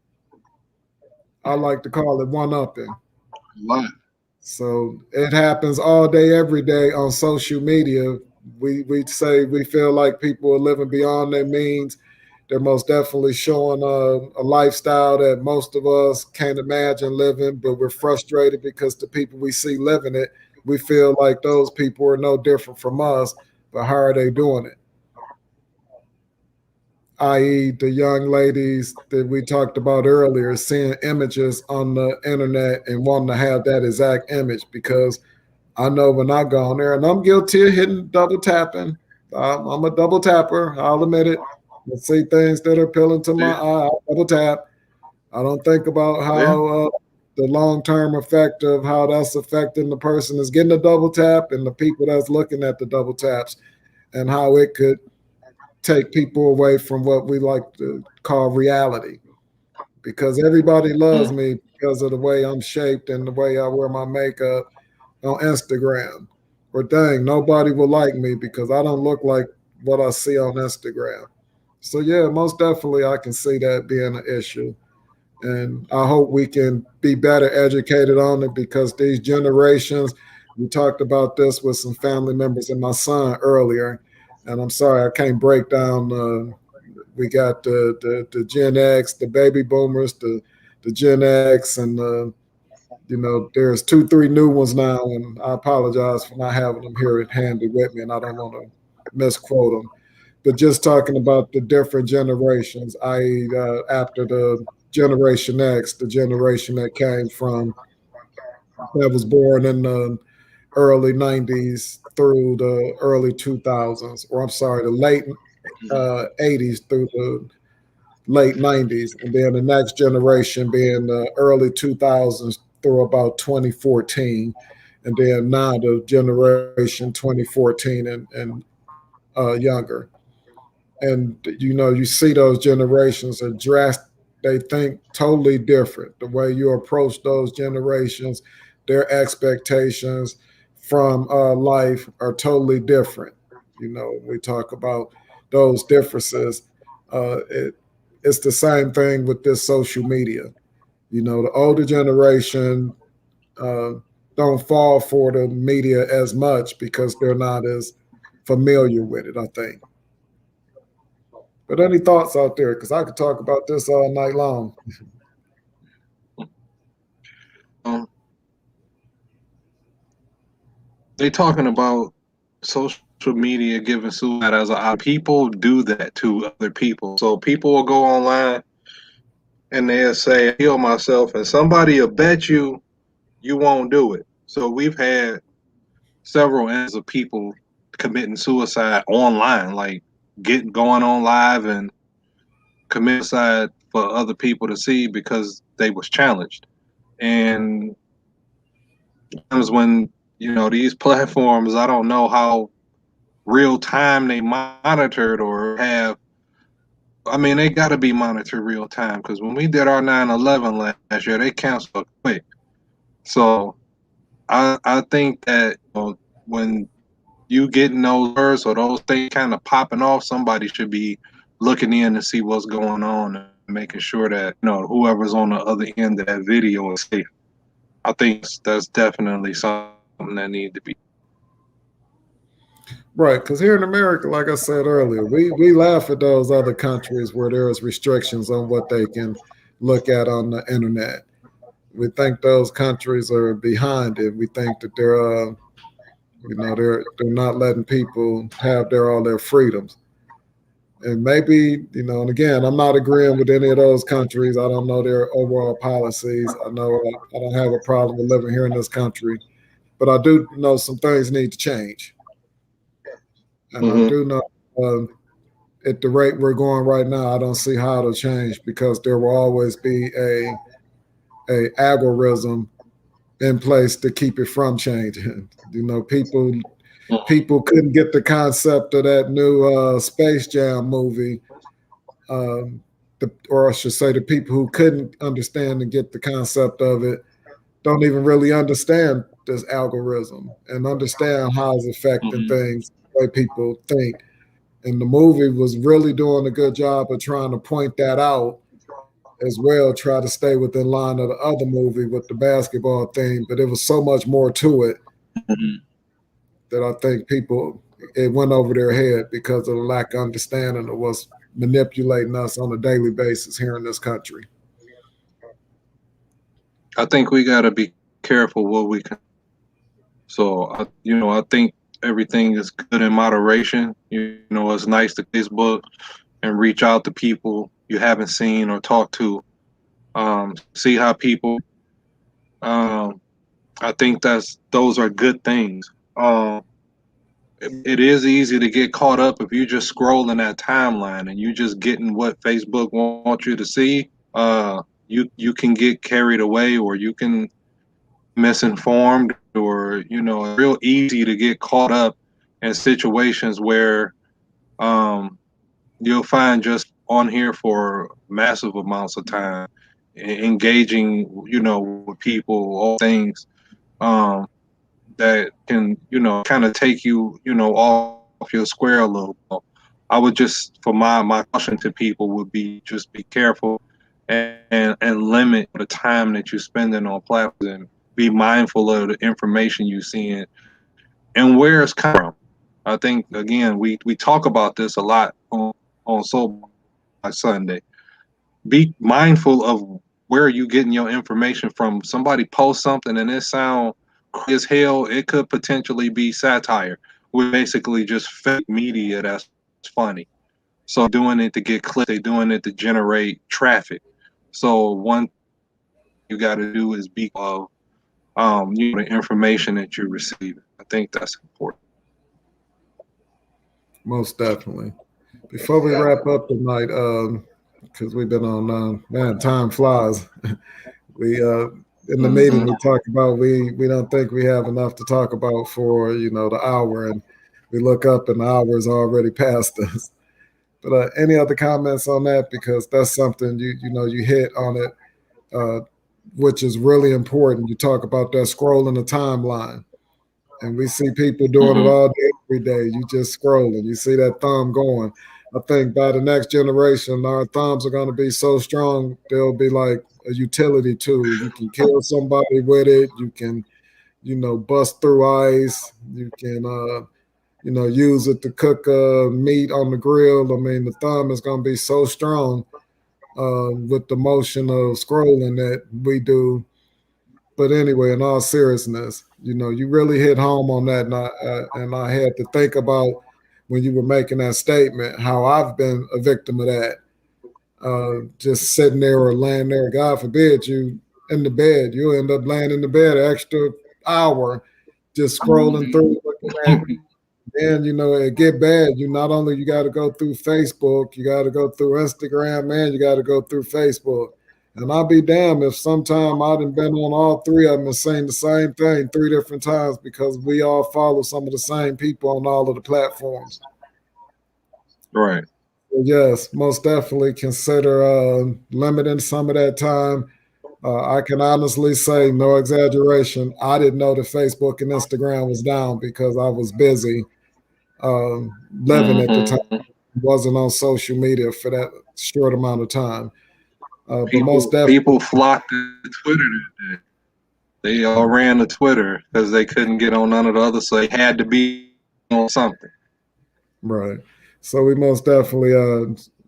I like to call it one upping. Right. So it happens all day, every day on social media. We say we feel like people are living beyond their means. They're most definitely showing a lifestyle that most of us can't imagine living, but we're frustrated because the people we see living it, we feel like those people are no different from us, but how are they doing it? I.e., the young ladies that we talked about earlier, seeing images on the internet and wanting to have that exact image. Because I know when I go on there, and I'm guilty of hitting double tapping. I'm a double tapper. I'll admit it. I see things that are appealing to my Yeah. eye. I'll double tap. I don't think about Yeah. how the long-term effect of how that's affecting the person is getting a double tap and the people that's looking at the double taps, and how it could take people away from what we like to call reality. Because everybody loves Mm. me because of the way I'm shaped and the way I wear my makeup on Instagram. Or dang, nobody will like me because I don't look like what I see on Instagram. So yeah, most definitely I can see that being an issue. And I hope we can be better educated on it, because these generations, we talked about this with some family members and my son earlier, and I'm sorry I can't break down. We got the Gen X, the baby boomers, the Gen X, and there's 2, 3 new ones now, and I apologize for not having them here at handy with me, and I don't want to misquote them. But just talking about the different generations, i.e., after the Generation X, the generation that came from that was born in the early '90s through the early 2000s, or I'm sorry, the late '80s through the late '90s, and then the next generation being the early 2000s through about 2014, and then now the generation 2014 and younger. And you see those generations are dressed, they think totally different. The way you approach those generations, their expectations from life are totally different. We talk about those differences. It's the same thing with this social media. The older generation uh, don't fall for the media as much because they're not as familiar with it, I think. But any thoughts out there? Because I could talk about this all night long. they talking about social media giving suicide as a people do that to other people. So people will go online and they'll say, "I kill myself," and somebody will bet you won't do it. So we've had several instances of people committing suicide online, like getting going on live and commit suicide for other people to see because they was challenged. And times when these platforms, I don't know how real time they monitored or have. I mean, they got to be monitored real time because when we did our 9/11 last year, they canceled quick. So I think that when you getting those alerts or those things kind of popping off, somebody should be looking in to see what's going on and making sure that whoever's on the other end of that video is safe. I think that's definitely something that need to be. Right, because here in America, like I said earlier, we laugh at those other countries where there is restrictions on what they can look at on the internet. We think those countries are behind it. We think that they're not letting people have all their freedoms. And maybe, and again, I'm not agreeing with any of those countries. I don't know their overall policies. I know I don't have a problem with living here in this country, but I do know some things need to change. And I do know at the rate we're going right now, I don't see how it'll change because there will always be a algorithm in place to keep it from changing. People couldn't get the concept of that new Space Jam movie, or I should say, the people who couldn't understand and get the concept of it don't even really understand this algorithm and understand how it's affecting things the way people think. And the movie was really doing a good job of trying to point that out as well, try to stay within line of the other movie with the basketball theme, but there was so much more to it that I think it went over their head because of the lack of understanding of what's manipulating us on a daily basis here in this country. I think we got to be careful what we can. So, I think everything is good in moderation. It's nice to Facebook and reach out to people you haven't seen or talked to. See how people. I think those are good things. It is easy to get caught up if you just scrolling that timeline and you just getting what Facebook wants you to see. You can get carried away, or you can misinformed, or real easy to get caught up in situations where you'll find just on here for massive amounts of time engaging with people, all things that can kind of take you off your square a little. I would just, for my caution to people would be, just be careful and limit the time that you're spending on platforms, and be mindful of the information you're seeing and where it's coming from. I think, again, we talk about this a lot on Soul by Sunday. Be mindful of where you getting your information from. Somebody posts something and it sound crazy as hell, it could potentially be satire. We're basically just fake media that's funny. So doing it to get clicks, they're doing it to generate traffic. So one you got to do is be of the information that you receive. I think that's important. Most definitely. Before we wrap up tonight, because we've been on, man, time flies. We in the meeting we talked about we don't think we have enough to talk about for the hour, and we look up and the hour is already past us. But any other comments on that? Because that's something you hit on it, which is really important. You talk about that scrolling the timeline, and we see people doing it all day, every day. You just scrolling, you see that thumb going. I think by the next generation, our thumbs are going to be so strong, they'll be like a utility tool. You can kill somebody with it. You can, bust through ice. You can, use it to cook meat on the grill. I mean, the thumb is going to be so strong with the motion of scrolling that we do But anyway, in all seriousness, you really hit home on that, and I had to think about when you were making that statement how I've been a victim of that. Just sitting there or laying there, God forbid you in the bed, you end up laying in the bed an extra hour, just scrolling through, looking at. And it get bad. You not only you got to go through Facebook, you got to go through Instagram, man, you got to go through Facebook. And I'll be damned if sometime I'd have been on all three of them and saying the same thing 3 different times because we all follow some of the same people on all of the platforms. Right. So yes, most definitely consider limiting some of that time. I can honestly say, no exaggeration, I didn't know that Facebook and Instagram was down because I was busy living at the time. Wasn't on social media for that short amount of time. But most definitely, people flocked to Twitter that day. They all ran to Twitter because they couldn't get on none of the others, so they had to be on something. Right. So we most definitely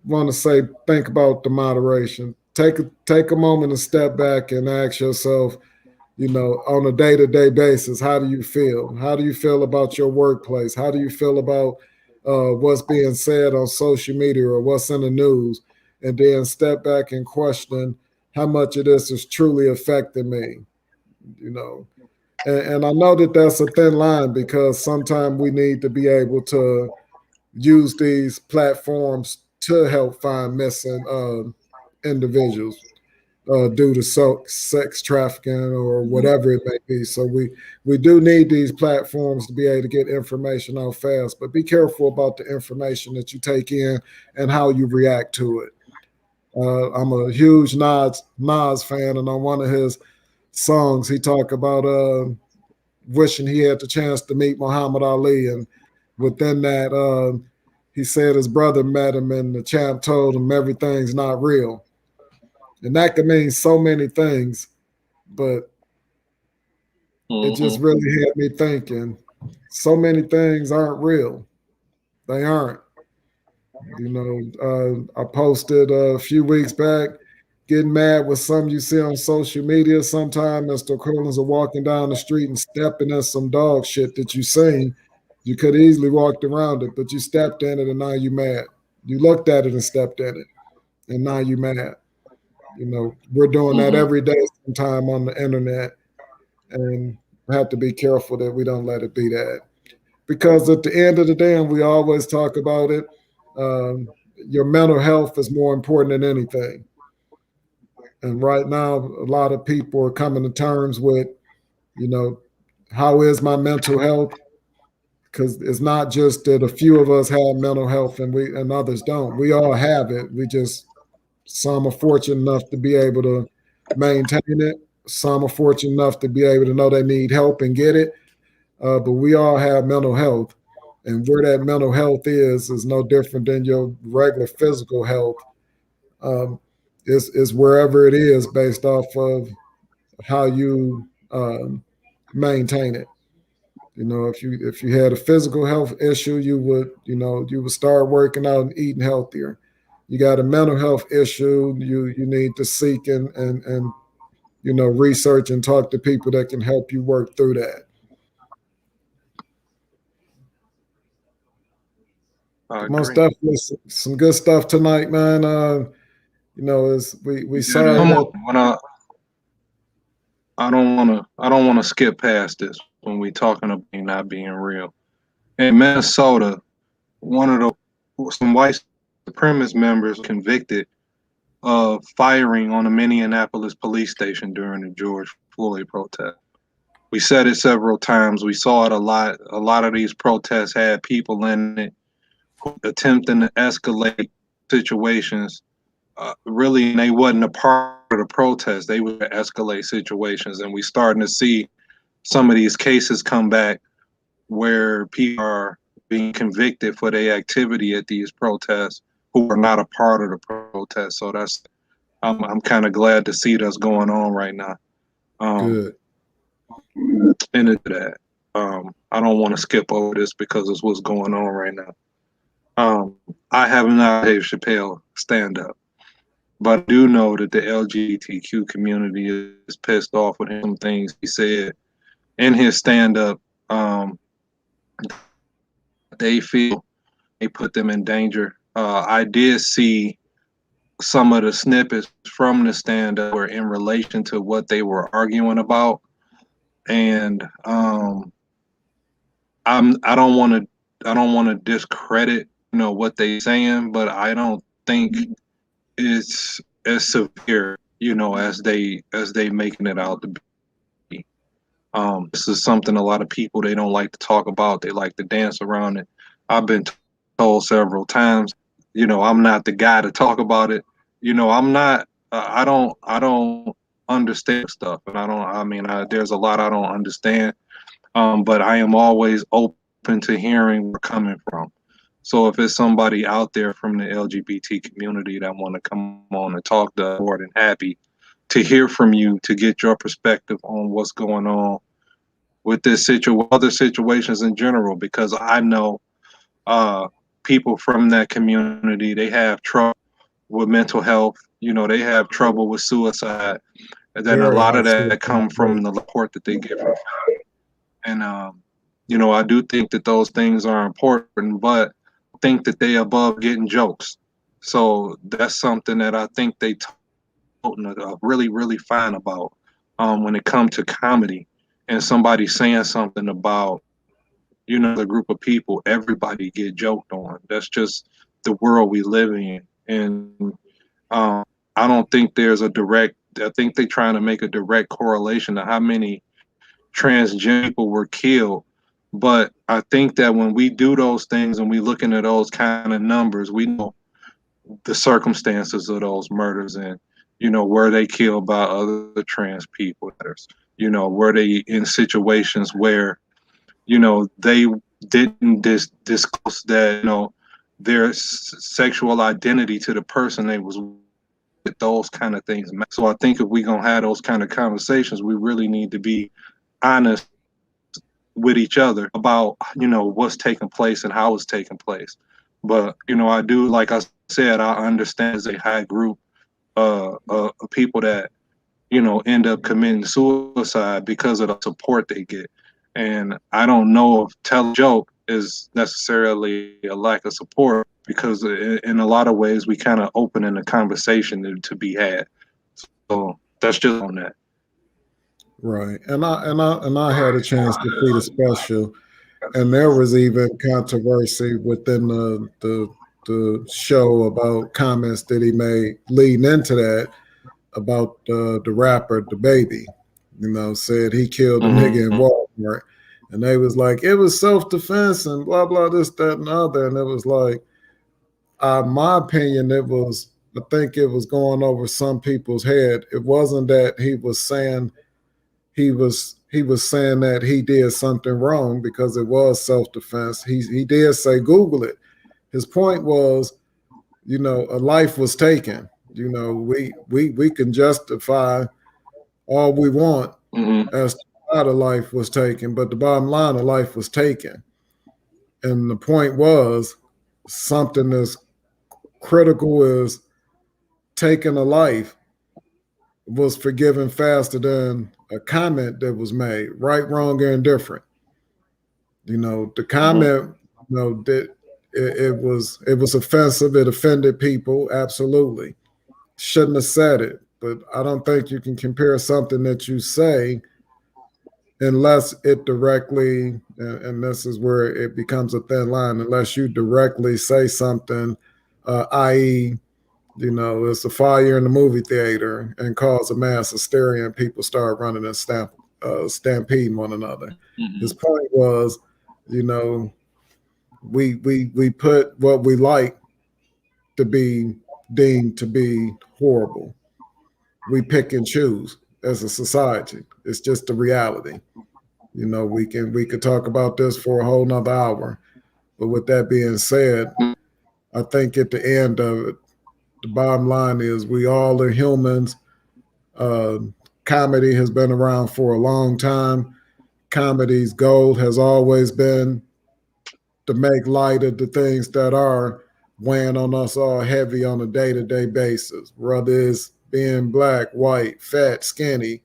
want to say, think about the moderation. Take a moment and step back and ask yourself, on a day-to-day basis, how do you feel? How do you feel about your workplace? How do you feel about what's being said on social media or what's in the news? And then step back and question how much of this is truly affecting me, And I know that that's a thin line because sometimes we need to be able to use these platforms to help find missing individuals due to sex trafficking or whatever it may be. So we do need these platforms to be able to get information out fast, but be careful about the information that you take in and how you react to it. I'm a huge Nas fan, and on one of his songs, he talked about wishing he had the chance to meet Muhammad Ali, and within that, he said his brother met him, and the champ told him everything's not real. And that could mean so many things, but it just really had me thinking so many things aren't real. They aren't. I posted a few weeks back getting mad with some you see on social media. Sometimes Mr. Collins are walking down the street and stepping in some dog shit that you seen. You could easily walked around it, but you stepped in it and now you mad. You looked at it and stepped in it, and now you mad. We're doing that every day sometime on the internet, and we have to be careful that we don't let it be that. Because at the end of the day, and we always talk about it, your mental health is more important than anything. And right now, a lot of people are coming to terms with, how is my mental health? Because it's not just that a few of us have mental health and others don't. We all have it. Some are fortunate enough to be able to maintain it. Some are fortunate enough to be able to know they need help and get it. But we all have mental health. And where that mental health is no different than your regular physical health. It's wherever it is based off of how you maintain it. If you had a physical health issue, you would start working out and eating healthier. You got a mental health issue, you need to seek and research and talk to people that can help you work through that. Most definitely some good stuff tonight, man. As we saw that. I don't wanna skip past this when we talking about not being real. In Minnesota, some white supremacist members convicted of firing on a Minneapolis police station during the George Floyd protest. We said it several times. We saw it a lot. A lot of these protests had people in it attempting to escalate situations. Really, they wasn't a part of the protest. They would escalate situations, and we starting to see some of these cases come back where people are being convicted for their activity at these protests who are not a part of the protest. So I'm kind of glad to see that's going on right now. Good. Into that. I don't want to skip over this because it's what's going on right now. I have not Dave Chappelle stand up. But I do know that the LGBTQ community is pissed off with some things he said in his stand up. Um, they feel they put them in danger. I did see some of the snippets from the stand up were in relation to what they were arguing about. And I don't want to discredit, what they saying, but I don't think it's as severe, as they making it out to be. This is something a lot of people they don't like to talk about. They like to dance around it. I've been told several times, I'm not the guy to talk about it. I'm not. I don't understand stuff, and I don't. I mean, there's a lot I don't understand. But I am always open to hearing where coming from. So if it's somebody out there from the LGBT community that want to come on and talk, to more than happy to hear from you to get your perspective on what's going on with other situations in general, because I know uh, people from that community, they have trouble with mental health. They have trouble with suicide, and then a Very lot high of that suicide come from rate. the support that they get from. And I do think that those things are important, but I think that they above getting jokes. So that's something that I think they really, really fine about when it comes to comedy and somebody saying something about, the group of people, everybody get joked on. That's just the world we live in. And um, I don't think there's I think they're trying to make a direct correlation to how many transgender people were killed. But I think that when we do those things and we looking at those kind of numbers, we know the circumstances of those murders and were they killed by other trans people, were they in situations where they didn't disclose that their sexual identity to the person they was with, those kind of things. So I think if we gonna have those kind of conversations, we really need to be honest with each other about what's taking place and how it's taking place. But I do, like I said, I understand as a high group of people that end up committing suicide because of the support they get. And I don't know if tell a joke is necessarily a lack of support, because in a lot of ways we kind of open in a conversation to be had. So that's just on that. Right. And I had a chance to see the special, and there was even controversy within the show about comments that he made leading into that about the rapper the baby. Said he killed a nigga in Mm-hmm. Walmart, and they was like it was self defense and blah blah this that and the other, and it was like, my opinion, it was. I think it was going over some people's head. It wasn't that he was saying that he did something wrong, because it was self-defense. He did say Google it. His point was, a life was taken. We can justify all we want Mm-hmm. as to why the life was taken, but the bottom line, the life was taken. And the point was, something as critical as taking a life was forgiven faster than a comment that was made, right, wrong, or indifferent. The Mm-hmm. comment, that it was offensive. It offended people. Absolutely, shouldn't have said it. But I don't think you can compare something that you say unless it directly, and this is where it becomes a thin line, unless you directly say something, i.e., it's a fire in the movie theater and cause a mass hysteria and people start running and stampeding one another. His Mm-hmm. point was, you know, we put what we like to be deemed to be horrible. We pick and choose as a society. It's just a reality. We could talk about this for a whole nother hour. But with that being said, I think at the end of it, the bottom line is we all are humans. Uh, Comedy has been around for a long time. Comedy's goal has always been to make light of the things that are weighing on us all heavy on a day-to-day basis, whether it's being black, white, fat, skinny,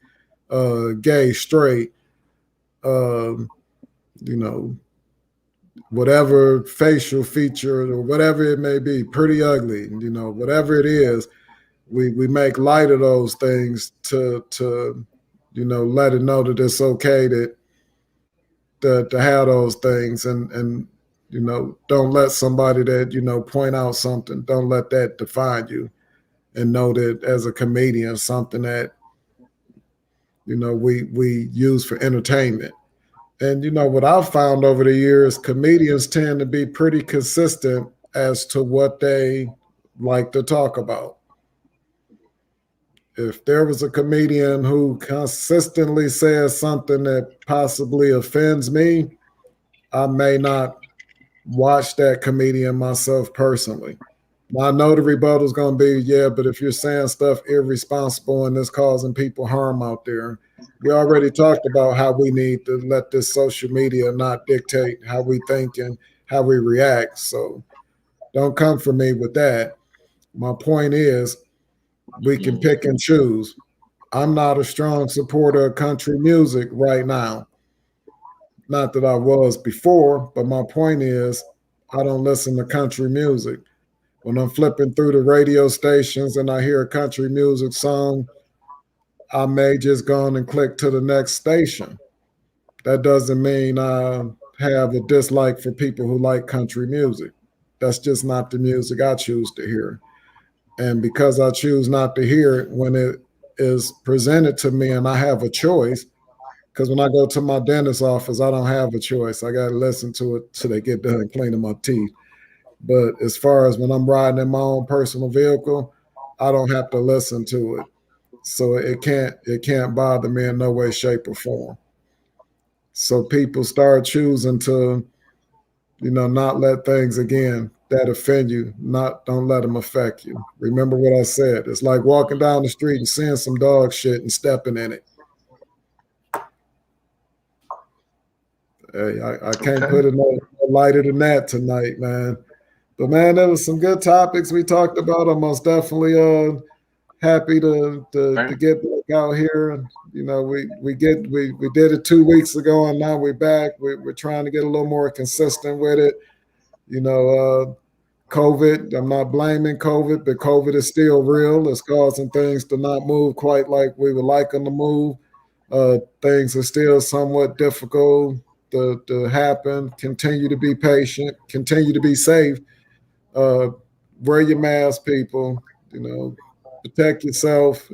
gay, straight, you know, whatever facial feature or whatever it may be, pretty ugly, you know, whatever it is, we make light of those things to you know, let it know that it's okay to have those things, and you know, don't let somebody that, you know, point out something, don't let that define you, and know that as a comedian, something that, you know, we use for entertainment. And you know what I've found over the years, comedians tend to be pretty consistent as to what they like to talk about. If there was a comedian who consistently says something that possibly offends me, I may not watch that comedian myself personally. Now, I know the rebuttal is going to be, yeah, but if you're saying stuff irresponsible and it's causing people harm out there, we already talked about how we need to let this social media not dictate how we think and how we react. So don't come for me with that. My point is, we can pick and choose. I'm not a strong supporter of country music right now. Not that I was before, but my point is, I don't listen to country music. When I'm flipping through the radio stations and I hear a country music song, I may just go on and click to the next station. That doesn't mean I have a dislike for people who like country music. That's just not the music I choose to hear. And because I choose not to hear it when it is presented to me and I have a choice, because when I go to my dentist's office, I don't have a choice. I got to listen to it till they get done cleaning my teeth. But as far as when I'm riding in my own personal vehicle, I don't have to listen to it. So it can't bother me in no way, shape, or form. So people start choosing to, you know, not let things again that offend you, don't let them affect you. Remember what I said. It's like walking down the street and seeing some dog shit and stepping in it. Hey, I can't put it no lighter than that tonight, man. But man, there was some good topics we talked about. I'm most definitely happy to get back out here. And you know, we did it 2 weeks ago, and now we're back. We're trying to get a little more consistent with it. You know, COVID. I'm not blaming COVID, but COVID is still real. It's causing things to not move quite like we would like them to move. Things are still somewhat difficult to happen. Continue to be patient. Continue to be safe. Wear your mask, people. You know, protect yourself.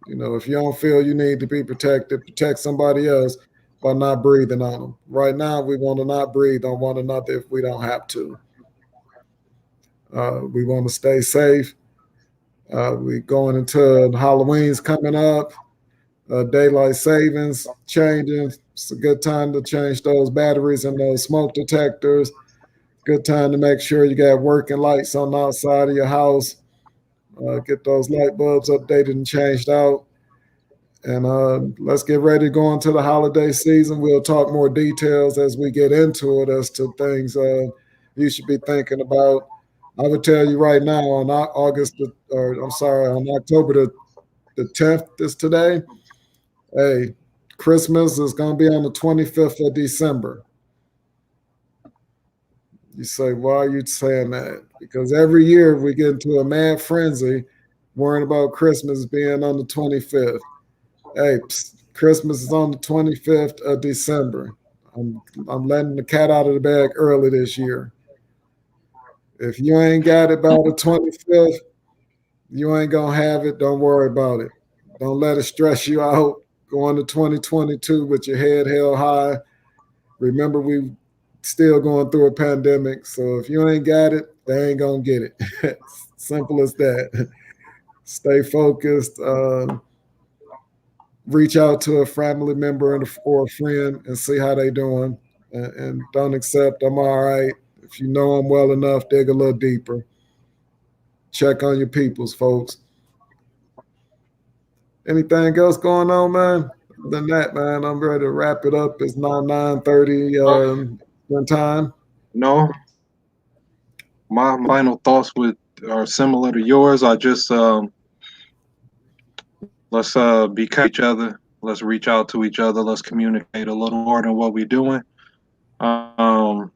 You know, if you don't feel you need to be protected, protect somebody else by not breathing on them. Right now, we want to not breathe on one another if we don't have to. We want to stay safe. We going into Halloween's coming up. Daylight savings changing. It's a good time to change those batteries and those smoke detectors. Good time to make sure you got working lights on the outside of your house. Get those light bulbs updated and changed out. And let's get ready to go into the holiday season. We'll talk more details as we get into it as to things you should be thinking about. I would tell you right now on on October the 10th is today. Hey, Christmas is going to be on the 25th of December. You say, why are you saying that? Because every year we get into a mad frenzy worrying about Christmas being on the 25th. Hey, Christmas is on the 25th of December. I'm letting the cat out of the bag early this year. If you ain't got it by the 25th, you ain't going to have it. Don't worry about it. Don't let it stress you out. Go into 2022 with your head held high. Remember, we still going through a pandemic. So if you ain't got it, they ain't going to get it. Simple as that. Stay focused. Reach out to a family member or a friend and see how they doing. And don't accept I'm all right. If you know them well enough, dig a little deeper. Check on your peoples, folks. Anything else going on, man? Other than that, man, I'm ready to wrap it up. It's now 9:30 time. No. my final thoughts are similar to yours. I just let's be kind to each other. Let's reach out to each other. Let's communicate a little more than what we're doing. Um,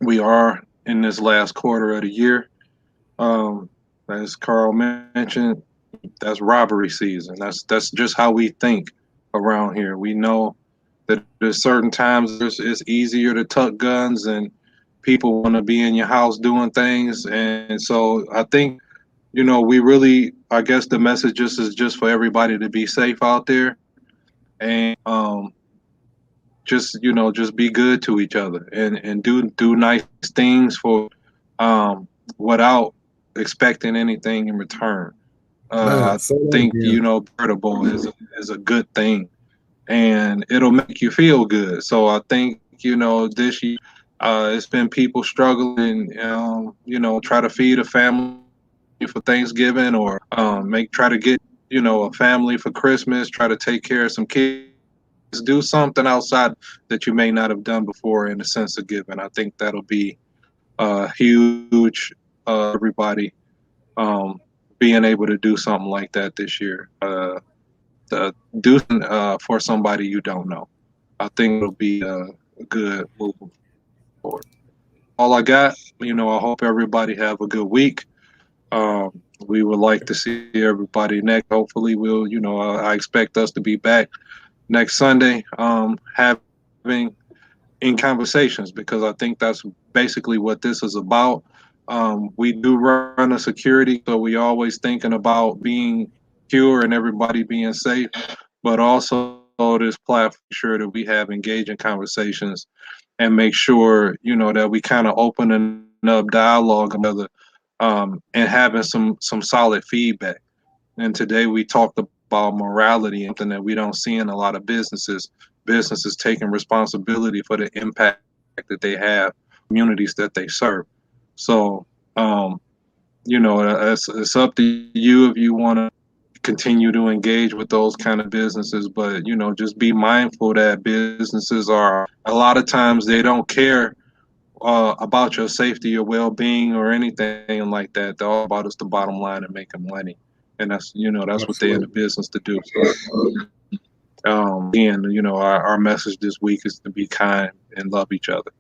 we are in this last quarter of the year. As Carl mentioned, that's robbery season. That's just how we think around here. We know that there's certain times it's easier to tuck guns and people want to be in your house doing things. And so I think, we really, I guess the message is just for everybody to be safe out there and just be good to each other and do nice things for without expecting anything in return. Man, I say that think again. veritable is a good thing, and it'll make you feel good. So I think this year it's been people struggling, try to feed a family for Thanksgiving or try to get a family for Christmas, try to take care of some kids, do something outside that you may not have done before in the sense of giving. I think that'll be huge. Everybody being able to do something like that this year. Do for somebody you don't know. I think it'll be a good moving forward. All I got, I hope everybody have a good week. We would like to see everybody next. Hopefully, I expect us to be back next Sunday, having in conversations because I think that's basically what this is about. We do run a security, so we always thinking about being secure and everybody being safe, but also this platform sure that we have engaging conversations and make sure that we kind of opening up dialogue together and having some solid feedback. And today we talked about morality, something that we don't see in a lot of businesses. Businesses taking responsibility for the impact that they have, communities that they serve. So, it's up to you if you want to continue to engage with those kind of businesses. But just be mindful that businesses are a lot of times they don't care about your safety or well-being or anything like that. They're all about is the bottom line and making money, and that's what they're in the Absolutely. business to do. So, again, our message this week is to be kind and love each other.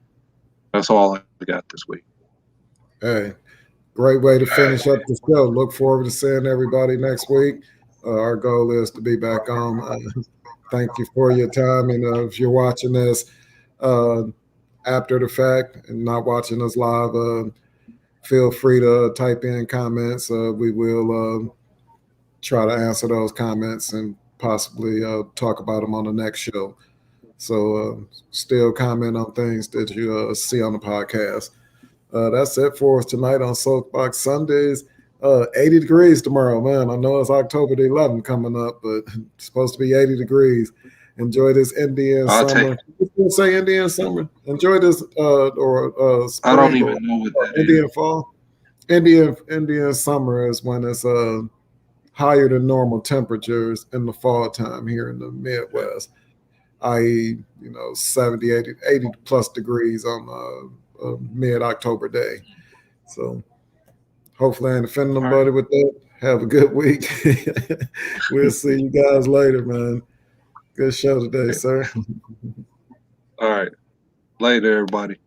That's all I got this week. Hey, great way to finish up the show. Look forward to seeing everybody next week. Our goal is to be back on. Thank you for your time. And if you're watching this uh, after the fact and not watching us live, feel free to type in comments. We will try to answer those comments and possibly talk about them on the next show. So still comment on things that you see on the podcast. That's it for us tonight on Soapbox Sundays. 80 degrees tomorrow, man. I know it's October the 11th coming up, but it's supposed to be 80 degrees. Enjoy this Indian I'll take. summer. You can say Indian summer. Enjoy this I don't spring even or know what that Indian is. fall. Indian summer is when it's higher than normal temperatures in the fall time here in the Midwest, i.e., 70, 80 plus degrees on a mid-October day. So hopefully I ain't offending All right. nobody with that. Have a good week. We'll see you guys later, man. Good show today, sir. All right. Later, everybody.